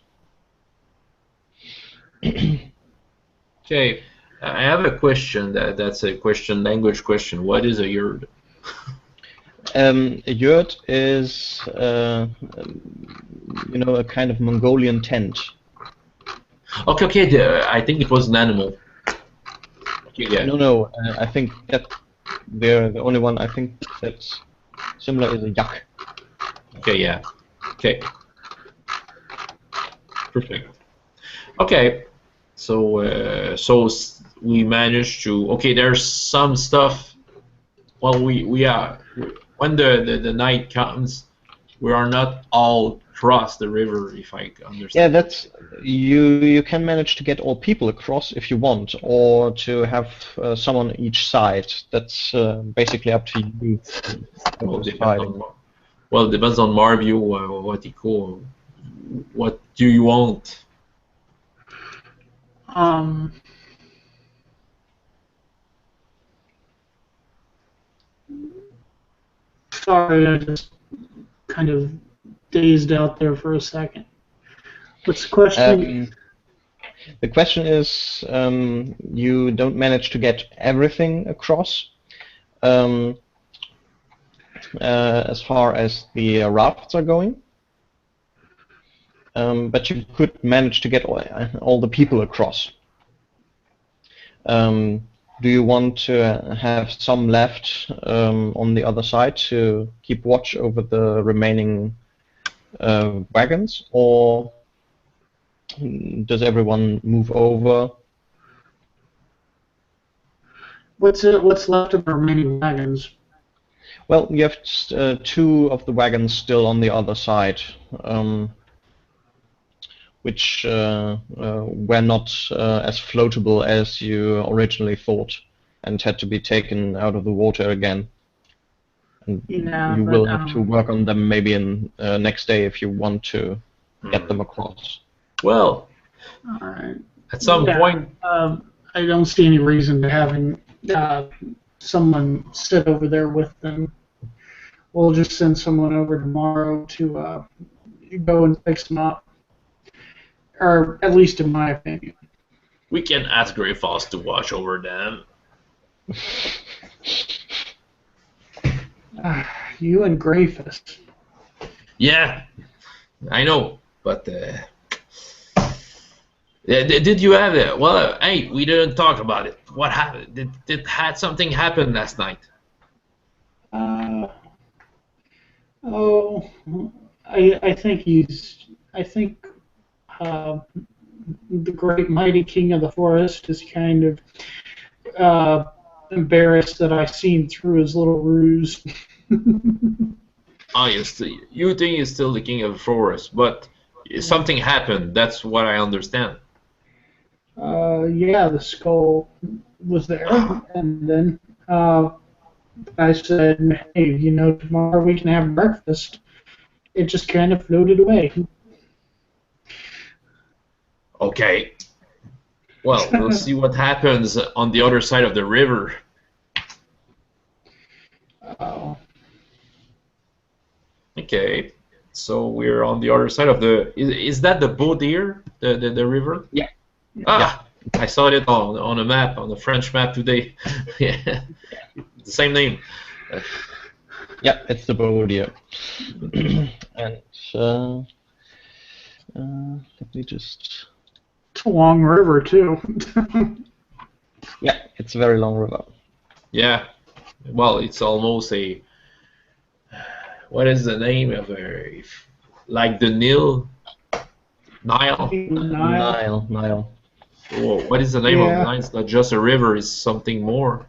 Okay, I have a question. That's a question, language question. What is a yurt? A yurt is, a kind of Mongolian tent. Okay. I think it was an animal. Okay, yeah. No. I think that they're the only one I think that's similar is a yak. Okay, yeah. Okay. Perfect. Okay. So we managed to. Okay, there's some stuff. Well, we are when the night comes, we are not all across the river, if I understand. Yeah, that's you can manage to get all people across if you want, or to have some on each side. That's basically up to you. Well, it depends on Marview. What do you want? Sorry, I just kind of dazed out there for a second. What's the question? The question is, you don't manage to get everything across. As far as the rafts are going, but you could manage to get all the people across. Do you want to have some left on the other side to keep watch over the remaining wagons, or does everyone move over? What's left of the remaining wagons? Well, you have two of the wagons still on the other side, which were not as floatable as you originally thought. and had to be taken out of the water again. And Yeah, you but, will have to work on them maybe in next day if you want to get them across. Well, all right. at some point, I don't see any reason to having someone sit over there with them. We'll just send someone over tomorrow to go and fix them up, or at least in my opinion. we can ask Greyfalls to watch over them. You and Greyfist. Yeah, I know, but did you have it? Well, hey, we didn't talk about it. What happened? Had something happen last night? Oh, I think the great mighty king of the forest is kind of embarrassed that I seen through his little ruse. Oh, yes, you think he's still the king of the forest, but something happened. That's what I understand. Yeah, the skull was there, and then I said, hey, tomorrow we can have breakfast. It just kind of floated away. Okay. Well, we'll see what happens on the other side of the river. Oh. Okay. So we're on the other side of the. Is that the Baudier, the river? Yeah. Ah, I saw it on a map, on the French map today. Yeah. The same name. Yeah, it's the Baudier. And let me just. It's a long river, too. Yeah, it's a very long river. Yeah. Well, it's almost a. What is the name of a. Like the Nile? Nile? Nile. Oh, what is the name of the Nile? It's not just a river, it's something more.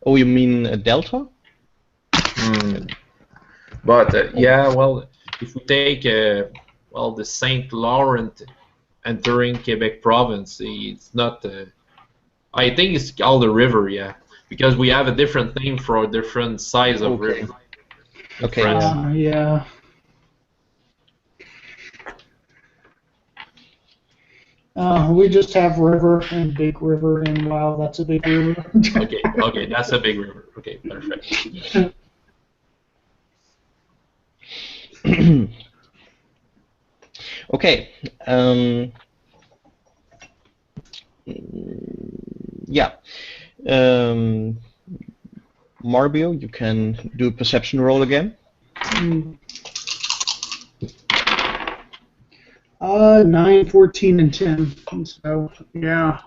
Oh, you mean a delta? But, yeah, well, if we take, well, the Saint Laurent entering Quebec province, it's not. I think it's called a river, yeah, because we have a different name for a different size of river. Okay. Yeah. We just have river and big river, and wow, that's a big river. Okay, that's a big river. Okay, perfect. Okay. Yeah. Marbio, you can do a perception roll again. 9, 14, and 10. So, yeah.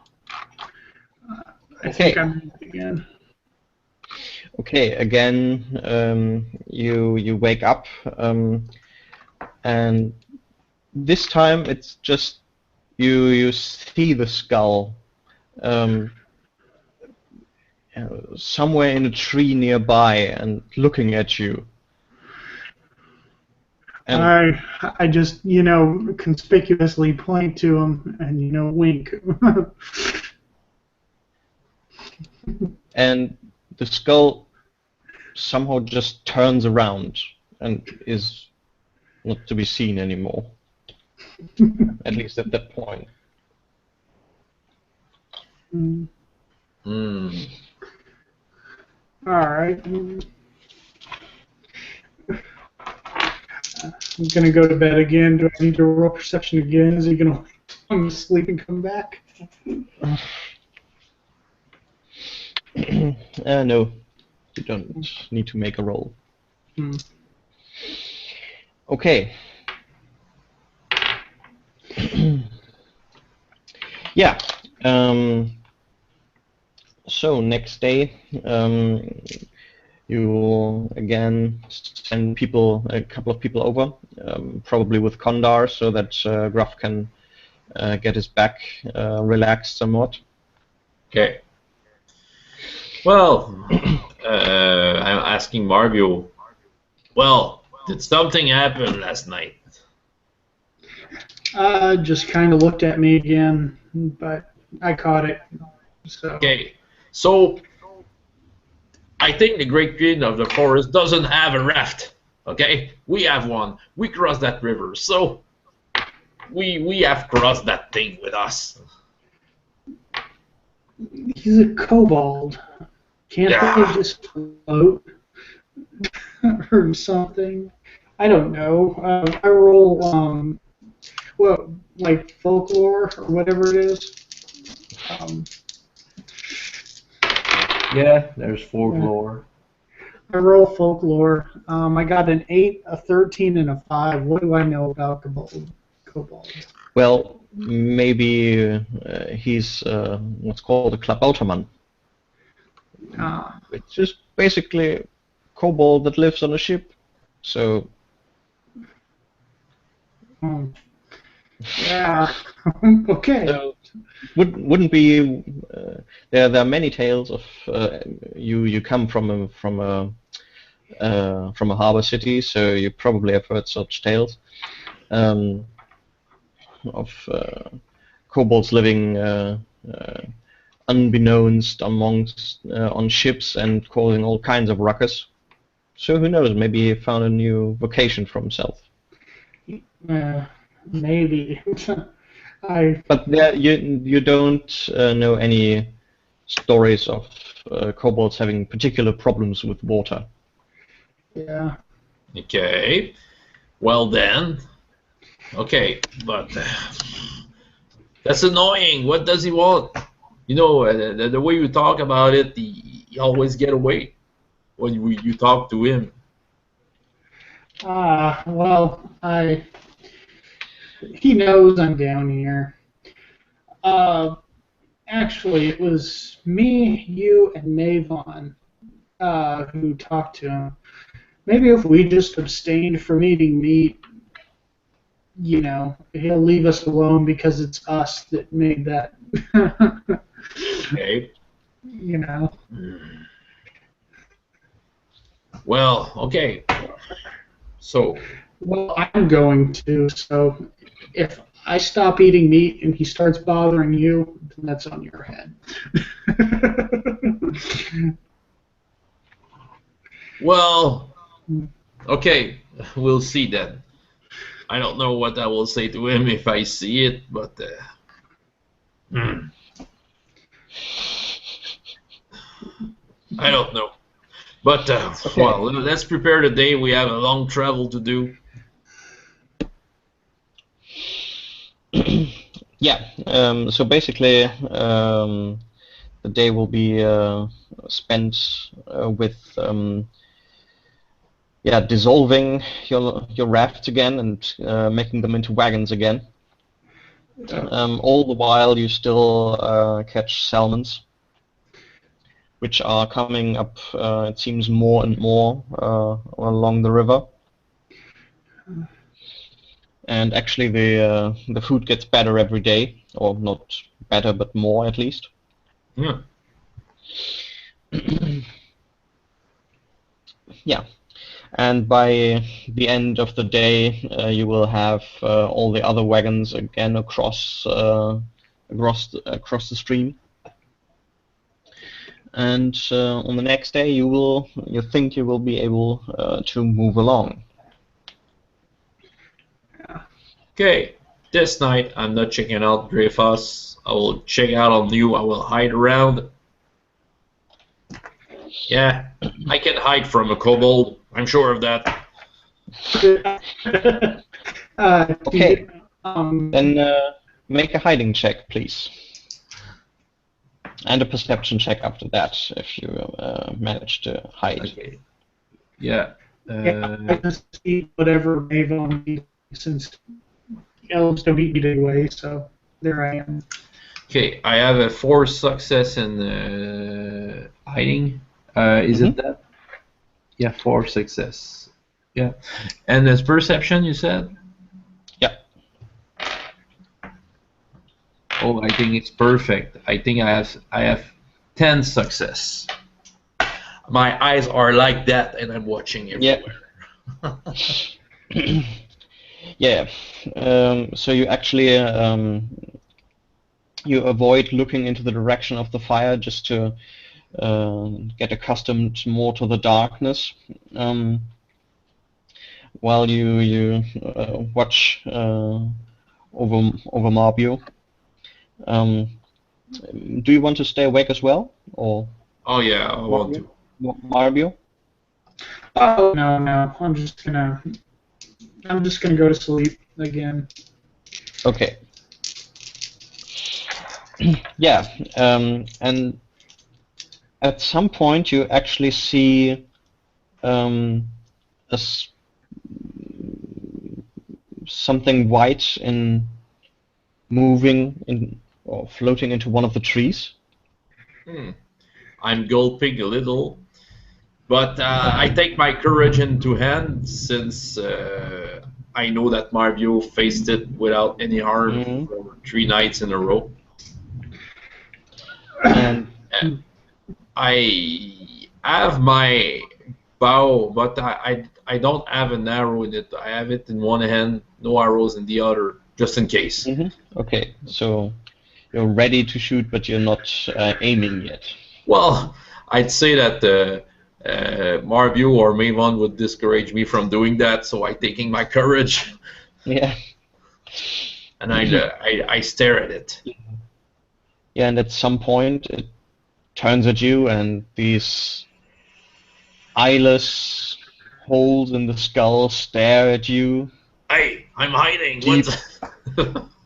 I think I'm again. Okay, again, you wake up, and this time it's just you see the skull somewhere in a tree nearby and looking at you. And I just, conspicuously point to him and, wink. And the skull somehow just turns around and is not to be seen anymore. At least at that point. Alright. I'm gonna go to bed again. Do I need to roll perception again? Is he gonna I'm sleep and come back? No, you don't need to make a roll. Okay. Yeah. So next day, you again send a couple of people over, probably with Kondar, so that Gruff can get his back relaxed somewhat. Okay. Well, I'm asking Marbio. Well, did something happen last night? Just kind of looked at me again, but I caught it. So. Okay. So I think the Great Queen of the Forest doesn't have a raft. Okay, we have one. We crossed that river, so we have crossed that thing with us. He's a kobold. Can't Yeah. they just float or something? I don't know. I roll, well, like folklore or whatever it is. Um, Yeah, there's folklore. I roll folklore. I got an 8, a 13, and a 5. What do I know about kobolds? Well, maybe he's what's called a Klabautermann, Ah, which is basically a kobold that lives on a ship. So, yeah. Okay. so wouldn't be there are many tales of you come from a harbor city, so you probably have heard such tales of kobolds living unbeknownst amongst on ships and causing all kinds of ruckus. So who knows? Maybe he found a new vocation for himself. Maybe. But there, you don't know any stories of kobolds having particular problems with water. Yeah. Okay. Well then. Okay, but that's annoying. What does he want? You know, the way you talk about it, he always get away when you talk to him. Well, he knows I'm down here. Actually, it was me, you, and Mavon who talked to him. Maybe if we just abstained from eating meat, you know, he'll leave us alone because it's us that made that. Okay. You know. Well, okay. So. Well, I'm going to. So, if I stop eating meat and he starts bothering you, then that's on your head. Well, okay, we'll see then. I don't know what I will say to him if I see it, but I don't know. But Okay. well, let's prepare the day. We have a long travel to do. Yeah. So basically, the day will be spent with dissolving your rafts again and making them into wagons again. All the while, you still catch salmons, which are coming up. It seems more and more along the river. And actually, the food gets better every day, or not better, but more at least. Yeah. Yeah. And by the end of the day, you will have all the other wagons again across the stream. And on the next day, you think you will be able to move along. Okay. This night, I'm not checking out Dreyfus. I will check out on you. I will hide around. Yeah, I can hide from a kobold. I'm sure of that. Okay. Then make a hiding check, please. And a perception check after that, if you manage to hide. Okay. Yeah. I can see whatever Mavon needs since elves don't eat meat anyway, so there I am. Okay, I have a 4 success in hiding. Is it that? Yeah, 4 success. Yeah. And as perception, you said? Yeah. Oh, I think it's perfect. I think I have 10 success. My eyes are like that, and I'm watching everywhere. Yeah. Yeah. So you actually you avoid looking into the direction of the fire just to get accustomed more to the darkness. While you watch over Marbio. Do you want to stay awake as well, or Oh yeah, I want to. Marbio? Oh no, I'm just gonna go to sleep again. Okay. Yeah, and at some point you actually see something white in moving in or floating into one of the trees. I'm gulping a little, but I take my courage into hand since I know that Marbio faced it without any harm for 3 nights in a row. And I have my bow, but I don't have an arrow in it. I have it in one hand, no arrows in the other, just in case. Okay, so you're ready to shoot, but you're not aiming yet. Well, I'd say that Marbio or Mavon would discourage me from doing that, so I'm taking my courage. Yeah. And I stare at it. Yeah, and at some point it turns at you, and these eyeless holes in the skull stare at you. Hey, I'm hiding. Deep,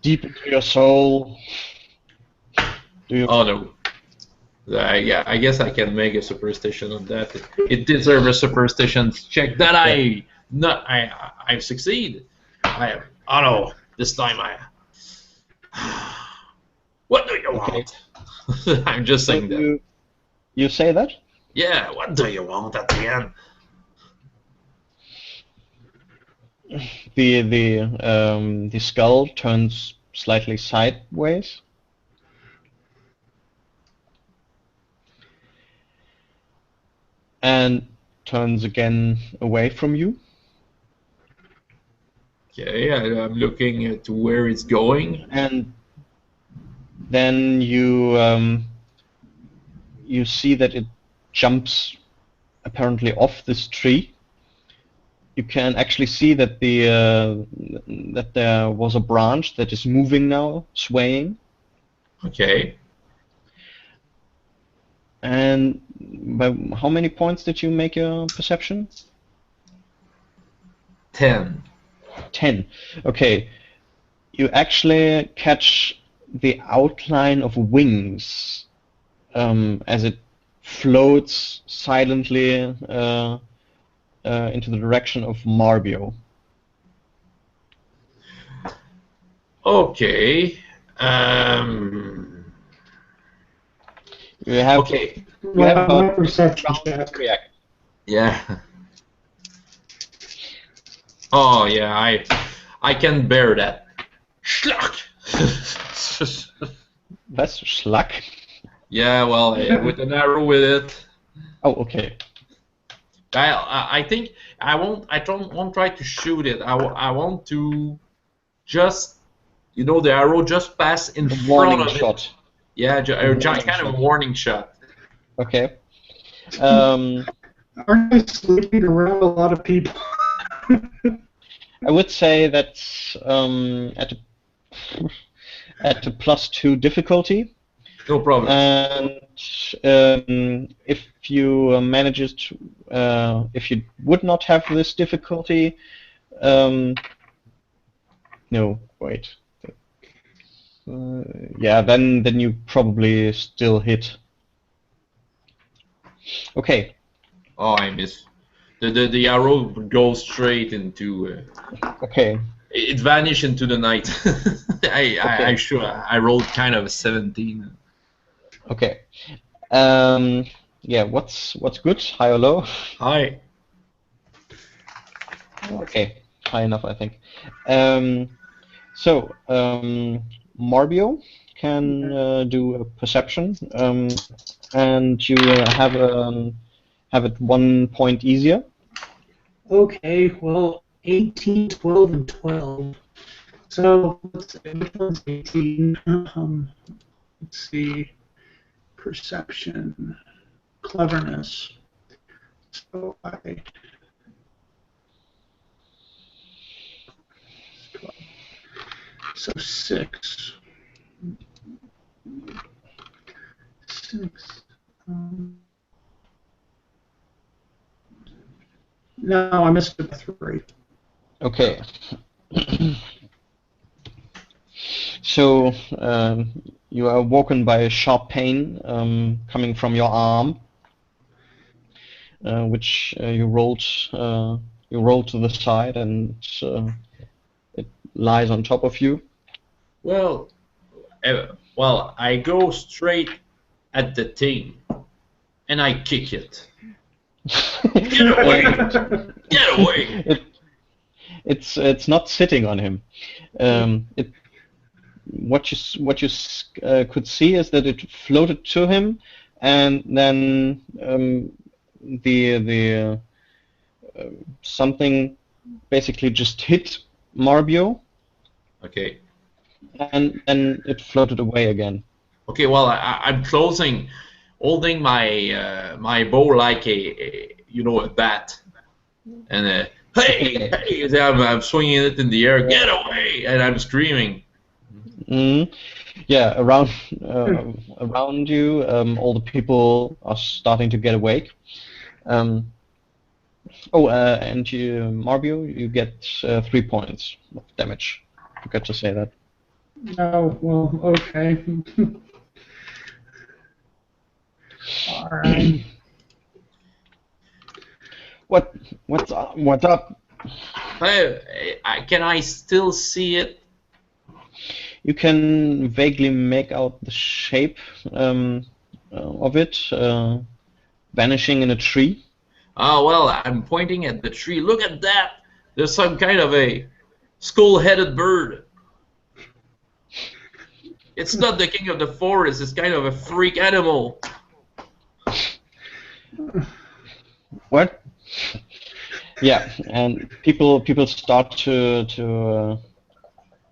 deep into your soul. Do you? Oh no. Yeah, I guess I can make a superstition on that. It deserves a superstition check that I've succeeded. Oh no, this time What do you want? I'm just saying that. You say that? Yeah, what do you want at the end? The skull turns slightly sideways. And turns again away from you. Okay, I'm looking to where it's going. And then you see that it jumps apparently off this tree. You can actually see that that there was a branch that is moving now, swaying. Okay. And by how many points did you make your perception? 10. 10. Okay. You actually catch the outline of wings as it floats silently into the direction of Marbio. Okay. You have okay. You have about perception to react. Yeah. Oh yeah, I can bear that. Schluck. That's schluck. Yeah, well, with an arrow with it. Oh, okay. I think I won't try to shoot it. I want to just, the arrow just pass in front of shot. it. Yeah, a kind of a warning shot. Okay. Aren't I sleeping around a lot of people? I would say that's at a +2 difficulty. No problem. And if you manage to, if you would not have this difficulty, no, wait. Yeah, then you probably still hit. Okay. Oh, I miss. The arrow goes straight into. Okay. It vanished into the night. I rolled kind of a 17. Okay. Yeah. What's good? High or low? High. Okay. High enough, I think. So Marbio can do a perception, and you have it 1 point easier. Okay, well, 18, 12, and 12. So, which one's 18? Let's see. Perception. cleverness. So so 6. 6. No, I missed it by 3. Okay. So you are woken by a sharp pain coming from your arm, which you rolled to the side, and it lies on top of you. Well, I go straight at the thing, and I kick it. Get away! Get away! It's not sitting on him. What you could see is that it floated to him, and then the something basically just hit Marbio, Okay. and then it floated away again. Okay. Well, I'm holding my my bow like a bat, and hey, I'm swinging it in the air. Get away! And I'm screaming. Mm-hmm. Yeah, around you, all the people are starting to get awake. And you, Marbio, you get 3 points of damage. Forgot to say that. Oh, well, okay. All right. What's up? Can I still see it? You can vaguely make out the shape of it, vanishing in a tree. Oh, well, I'm pointing at the tree. Look at that! There's some kind of a skull-headed bird. It's not the king of the forest. It's kind of a freak animal. What? Yeah, and people start to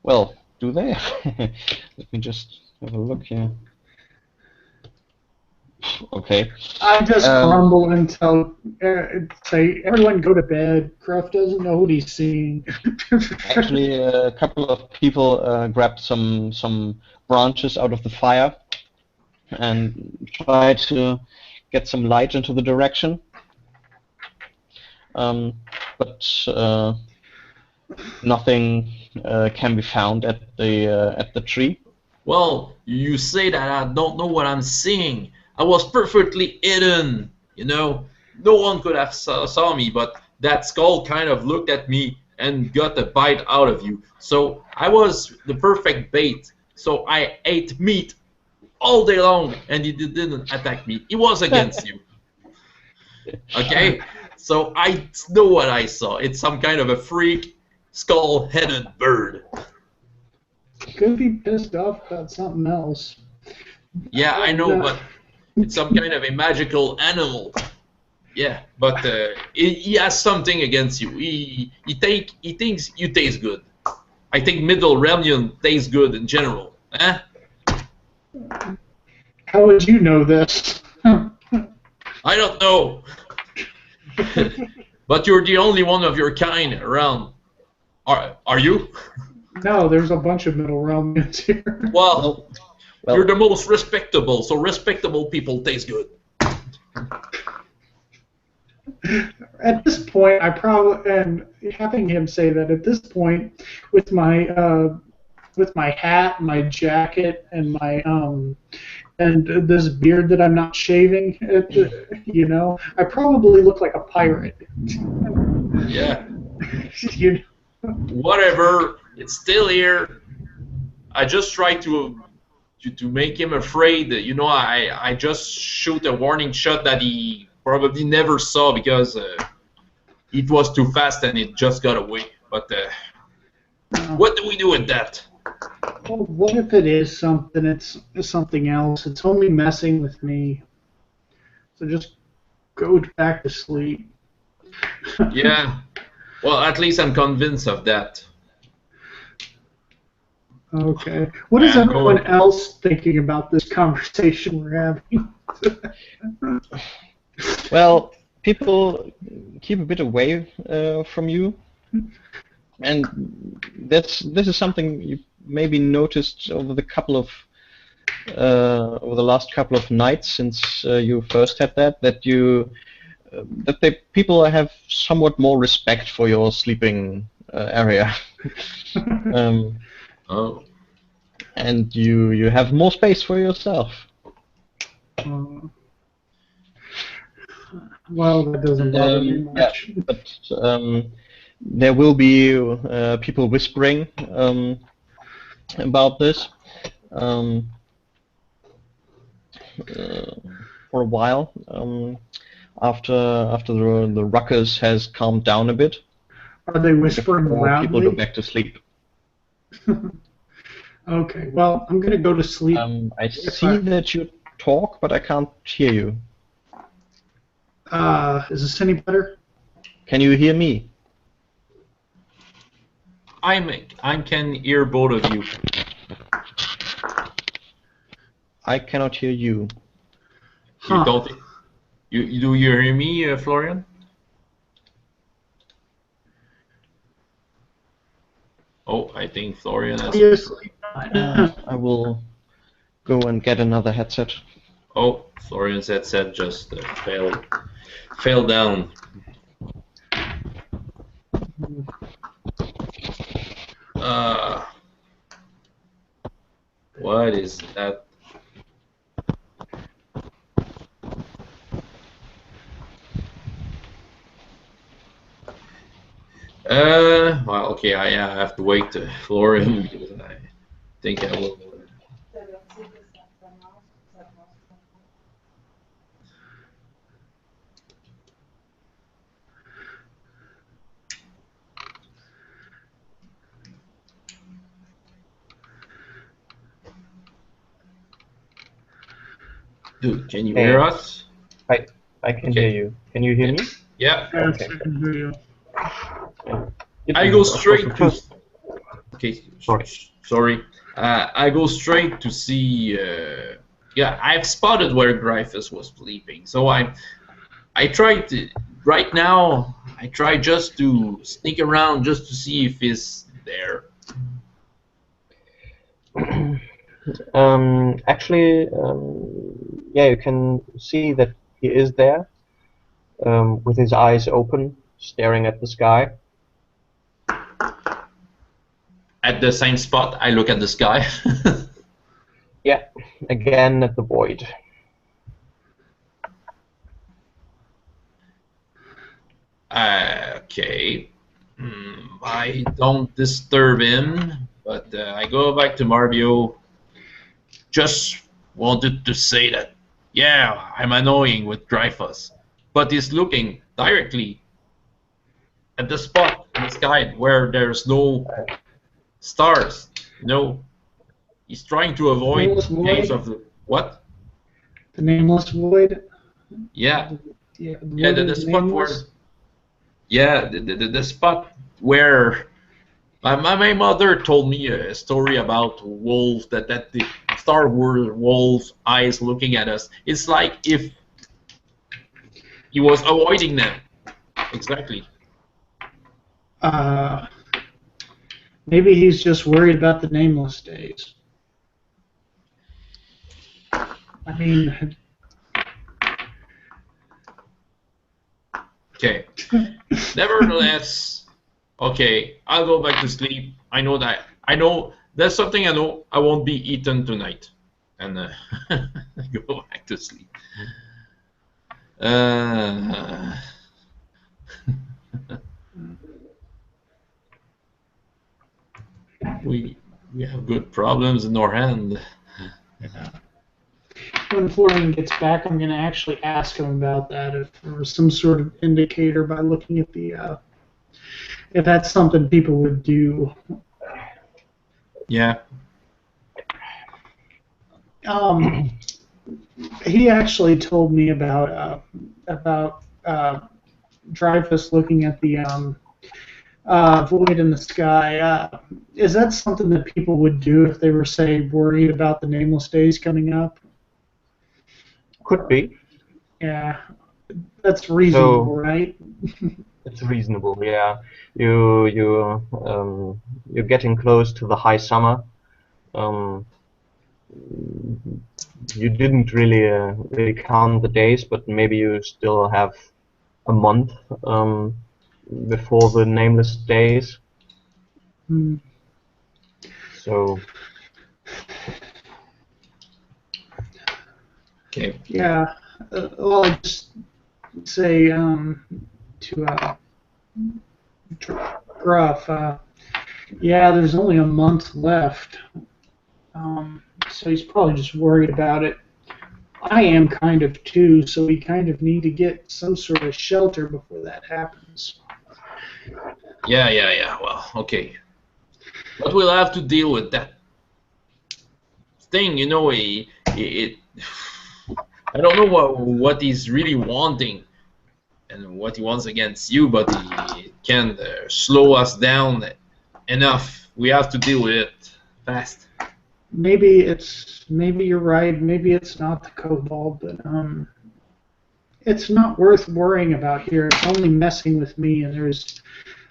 well, do they? Let me just have a look here. Okay. I just grumble and say, everyone go to bed. Gruff doesn't know what he's seeing. Actually, a couple of people grabbed some branches out of the fire and tried to get some light into the direction. But nothing can be found at the tree. Well, you say that I don't know what I'm seeing. I was perfectly hidden, No one could have saw me, but that skull kind of looked at me and got a bite out of you. So I was the perfect bait. So I ate meat all day long, and he didn't attack me. He was against you. Okay? So I know what I saw. It's some kind of a freak, skull-headed bird. Could be pissed off about something else. Yeah, I know, but it's some kind of a magical animal. Yeah, but he has something against you. He thinks you taste good. I think Middle Realmian tastes good in general. Eh? How would you know this? I don't know. But you're the only one of your kind around. Are you? No, there's a bunch of Middle Realmians here. Well, you're the most respectable, so respectable people taste good. At this point, I probably, and having him say that at this point, with my hat, my jacket, and my and this beard that I'm not shaving, I probably look like a pirate. Yeah. Whatever, it's still here. I just try to make him afraid. I just shoot a warning shot that he probably never saw because it was too fast and it just got away. But what do we do with that? Well, what if it is something? It's something else. It's only messing with me. So just go back to sleep. Yeah. Well, at least I'm convinced of that. Okay. What is And everyone going. else thinking about this conversation we're having? Well, people keep a bit away from you, and this is something you maybe noticed over the last couple of nights since you first had that people have somewhat more respect for your sleeping area, Oh, and you have more space for yourself. Well, that doesn't bother me Yeah, much. but there will be people whispering about this for a while after the ruckus has calmed down a bit Are they whispering before people go loudly? back to sleep. Okay, well, I'm going to go to sleep. I see that you talk, but I can't hear you. Is this any better? Can you hear me? I can hear both of you. I cannot hear you. You don't. Do you hear me, Florian? Oh, I think Florian has. Obviously. I will go and get another headset. Oh, Florian's headset just fell down. What is that? Well, okay, I have to wait to Florian because I think I will. Dude, can you hear us? I can Okay. hear you. Can you hear me? Yeah. Yes, I can hear you. I go straight to. Okay, sorry. I go straight to see. Yeah, I've spotted where Gryphus was sleeping, so I tried to. Right now, I try just to sneak around just to see if he's there. Actually, yeah, you can see that he is there, with his eyes open, staring at the sky. At the same spot, I look at the sky. Yeah, again at the void. Okay. I don't disturb him, but I go back to Marbio. Just wanted to say that, yeah, I'm annoying with Dreyfus, but he's looking directly at the spot in the sky where there's no stars. No, he's trying to avoid Nameless gaze void? of the what? The nameless void? Yeah, Yeah, the yeah, void the is spot nameless? where, yeah, the spot where my mother told me a story about wolves that the Star Wars wolves eyes looking at us. It's like if he was avoiding them. Exactly. Maybe he's just worried about the nameless days. I mean, Okay. Nevertheless, okay, I'll go back to sleep. I know that. I know there's something I know. I won't be eaten tonight, and go back to sleep. We have good problems in our hand. when Florian gets back, I'm going to actually ask him about that. If there was some sort of indicator by looking at the, if that's something people would do. Yeah. He actually told me about Dreyfus looking at the void in the sky. Is that something that people would do if they were, say, worried about the nameless days coming up? Could be. Yeah, that's reasonable, So right? it's reasonable. Yeah, you're getting close to the high summer. Um, you didn't really count the days, but maybe you still have a month before the nameless days. Hmm. So Okay. Yeah. Well, I just say to Gruff, yeah, there's only a month left, so he's probably just worried about it. I am kind of too, so we kind of need to get some sort of shelter before that happens. Yeah. Well, okay. But we'll have to deal with that thing, I don't know what he's really wanting and what he wants against you, but he can slow us down enough. We have to deal with it fast. Maybe you're right. Maybe it's not the kobold, but it's not worth worrying about here. It's only messing with me, and there's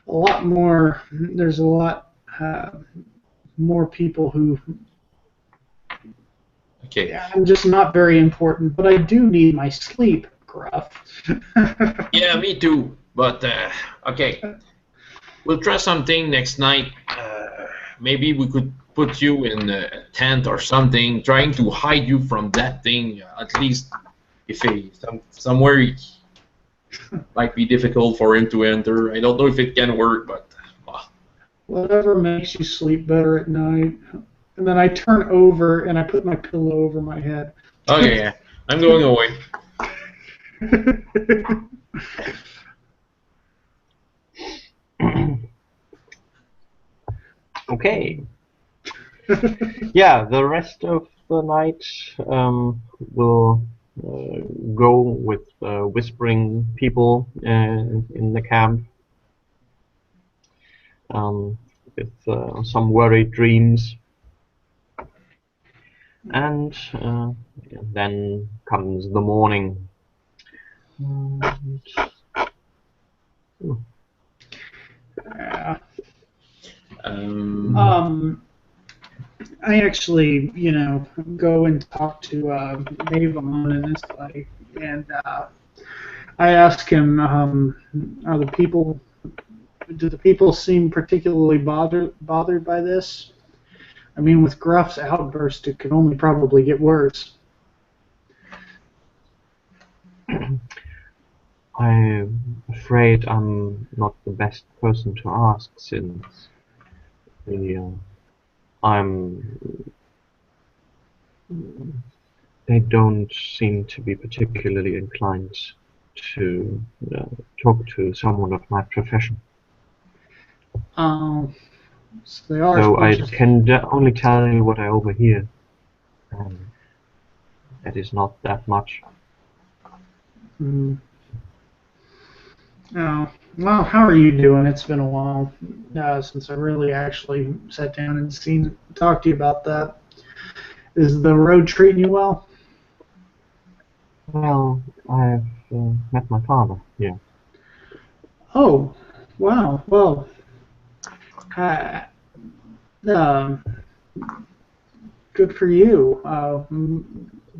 a lot more. There's a lot more people who. Okay. I'm just not very important, but I do need my sleep, Gruff. Yeah, me too. But okay, we'll try something next night. Maybe we could put you in a tent or something, trying to hide you from that thing. At least if somewhere it might be difficult for him to enter. I don't know if it can work, but Whatever makes you sleep better at night. And then I turn over and I put my pillow over my head. okay, yeah, I'm going away. okay. Yeah, the rest of the night will go with whispering people in the camp, with some worried dreams, and then comes the morning. Yeah. Um, I actually, go and talk to Mavon and this guy, and I ask him, do the people seem particularly bothered by this? I mean, with Gruff's outburst, it could only probably get worse. I'm afraid I'm not the best person to ask, since they don't seem to be particularly inclined to talk to someone of my profession. So they are. So I can only tell you what I overhear. That is not that much. Mm. Oh, well, how are you doing? It's been a while since I really actually sat down and talked to you about that. Is the road treating you well? Well, I've met my father here. Oh, wow. Well, um, good for you.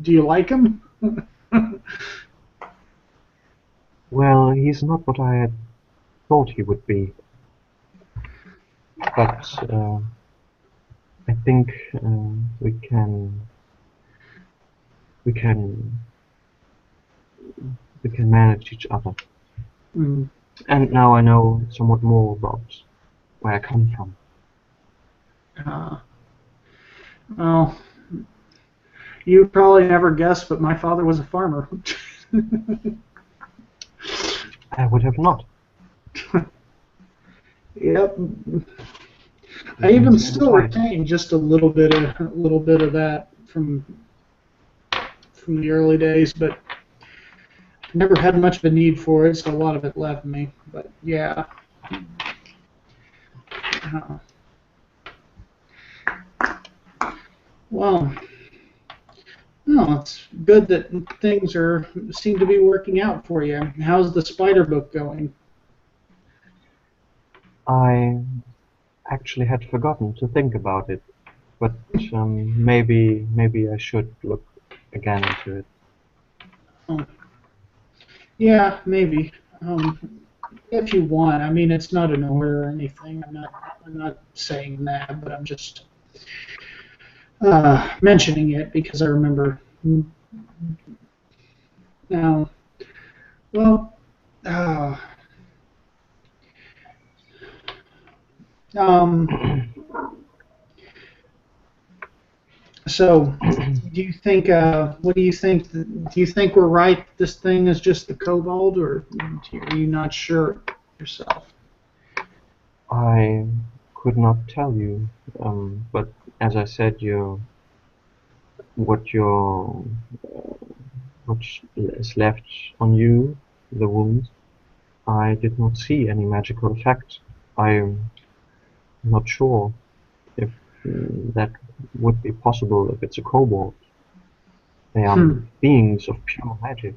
Do you like him? Well, he's not what I had thought he would be. But I think we can manage each other. Mm. And now I know somewhat more about where I come from. Well, you probably never guessed, but my father was a farmer. I would have not. Yep. I even still retain just a little bit of that from the early days, but never had much of a need for it, so a lot of it left me. But yeah. Uh, well, no, it's good that things seem to be working out for you. How's the spider book going? I actually had forgotten to think about it, but maybe I should look again into it. Oh, yeah, maybe. If you want. I mean, it's not an order or anything. I'm not saying that, but I'm just mentioning it because I remember. Now, well, uh, um, so do you think? What do you think? Do you think we're right? This thing is just the kobold, or are you not sure yourself? I could not tell you, but as I said, what your what is left on you, the wound, I did not see any magical effect. I'm not sure if that would be possible if it's a kobold. They are beings of pure magic.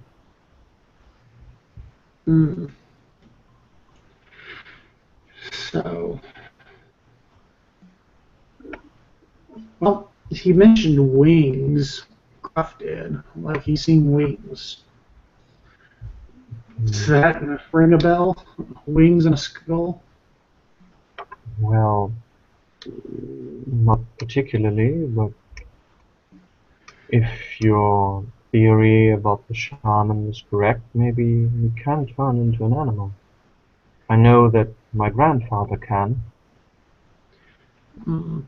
Hmm. So, well, he mentioned wings. Gruff did. Like he's seen wings. Does that ring a bell? Wings and a skull? Well, not particularly, but if your theory about the shaman is correct, maybe you can turn into an animal. I know that my grandfather can. Mm,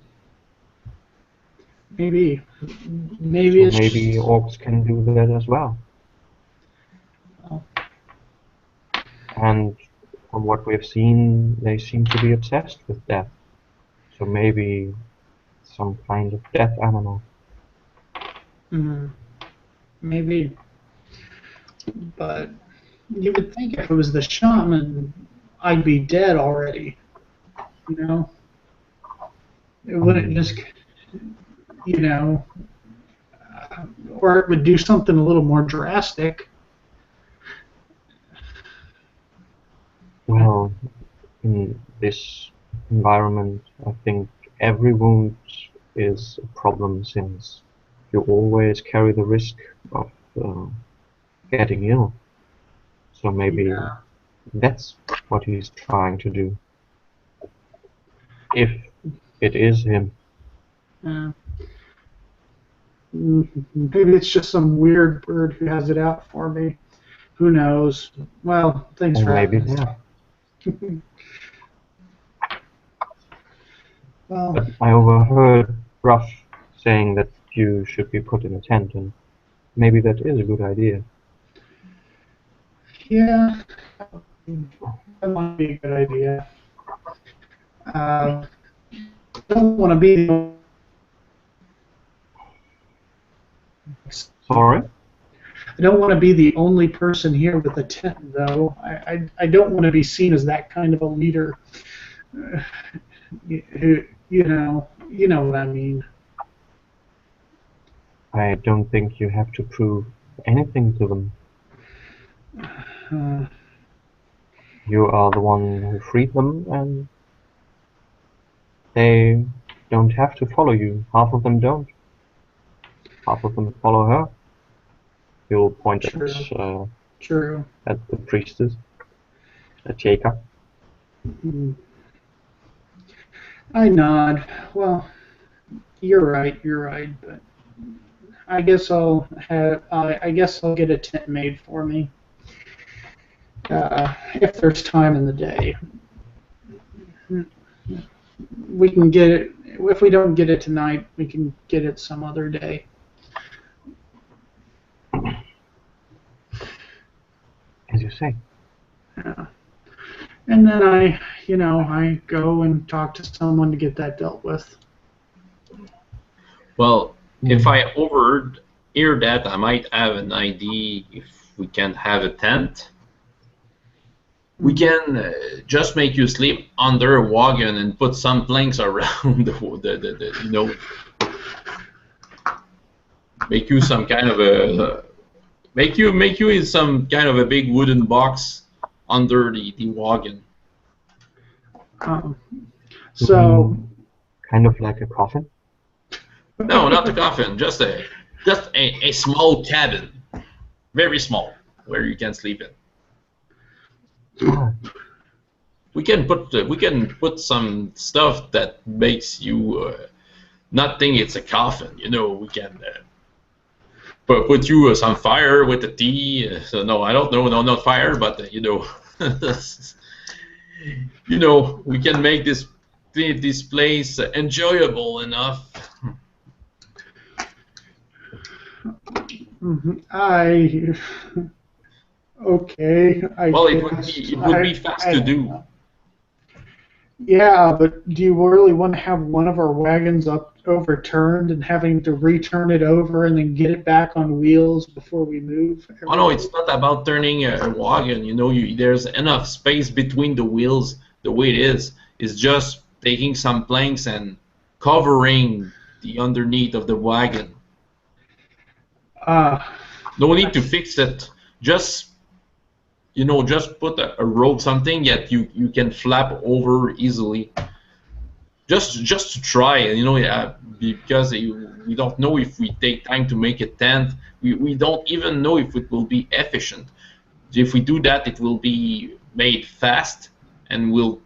maybe. Maybe So it's maybe just. orcs can do that as well. Oh, And from what we've seen, they seem to be obsessed with death. So maybe some kind of death animal. maybe. But you would think if it was the shaman, I'd be dead already. You know? It wouldn't just. You know. Or it would do something a little more drastic. Well, in this environment, I think every wound is a problem since you always carry the risk of getting ill. So maybe Yeah. that's what he's trying to do. If it is him. Uh, maybe it's just some weird bird who has it out for me. Who knows? Well, thanks Or for maybe having not. this. Well, But I overheard Ruff saying that you should be put in a tent, and maybe that is a good idea. yeah, that might be a good idea. I don't want to be the Sorry? I don't want to be the only person here with a tent, though. I don't want to be seen as that kind of a leader. You know what I mean. I don't think you have to prove anything to them. Uh, You are the one who freed them, and they don't have to follow you. Half of them don't. Half of them follow her. He'll point true, true. at the priestess, at Jacob. Mm. I nod. Well, you're right. You're right. But I guess I'll have. I guess I'll get a tent made for me. If there's time in the day. We can get it. If we don't get it tonight, we can get it some other day. As you say. Yeah. And then I go and talk to someone to get that dealt with. Well, if I overhear that, I might have an idea if we can have a tent. We can just make you sleep under a wagon and put some planks around the you know, make you some kind of a make you in some kind of a big wooden box under the wagon. So kind of like a coffin. No, not the coffin, just a small cabin, very small, where you can sleep in. We can put some stuff that makes you not think it's a coffin. You know, we can put you some fire with the tea. So no, I don't know, no, not fire, but you know, you know, we can make this place enjoyable enough. Okay. Well, it would be fast to do. Yeah, but do you really want to have one of our wagons overturned and having to return it over and then get it back on wheels before we move? Oh no, it's not about turning a wagon. You know, there's enough space between the wheels the way it is. It's just taking some planks and covering the underneath of the wagon. No need to fix it. Just, you know, just put a rope, something that you can flap over easily. Just to try, you know, because we don't know if we take time to make a tent. We don't even know if it will be efficient. If we do that, it will be made fast, and we'll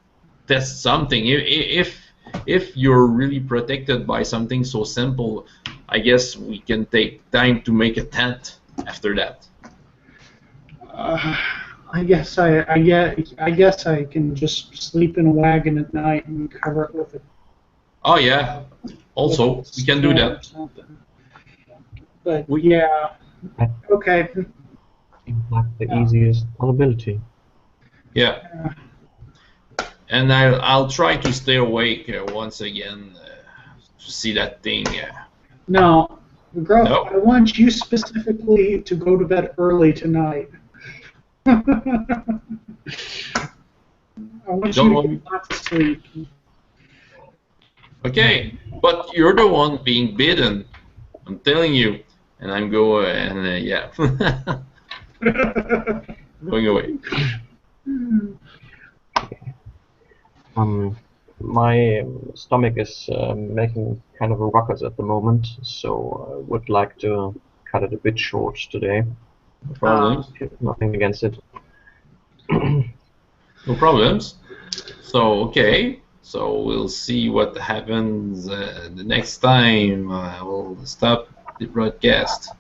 test something. If you're really protected by something so simple, I guess we can take time to make a tent after that. I guess I can just sleep in a wagon at night and cover it with a. Oh yeah. Also, we can do that. But yeah. Okay. Seems like the easiest possibility. Yeah. And I'll try to stay awake once again to see that thing. No, Gruff, No. I want you specifically to go to bed early tonight. I want Don't you want to me- get lots of sleep. Okay, but you're the one being bidden. I'm telling you, and I'm going and yeah, going away. My stomach is making kind of a ruckus at the moment, so I would like to cut it a bit short today. No problems. Nothing against it. No problems. So okay, so we'll see what happens the next time. We'll stop the broadcast.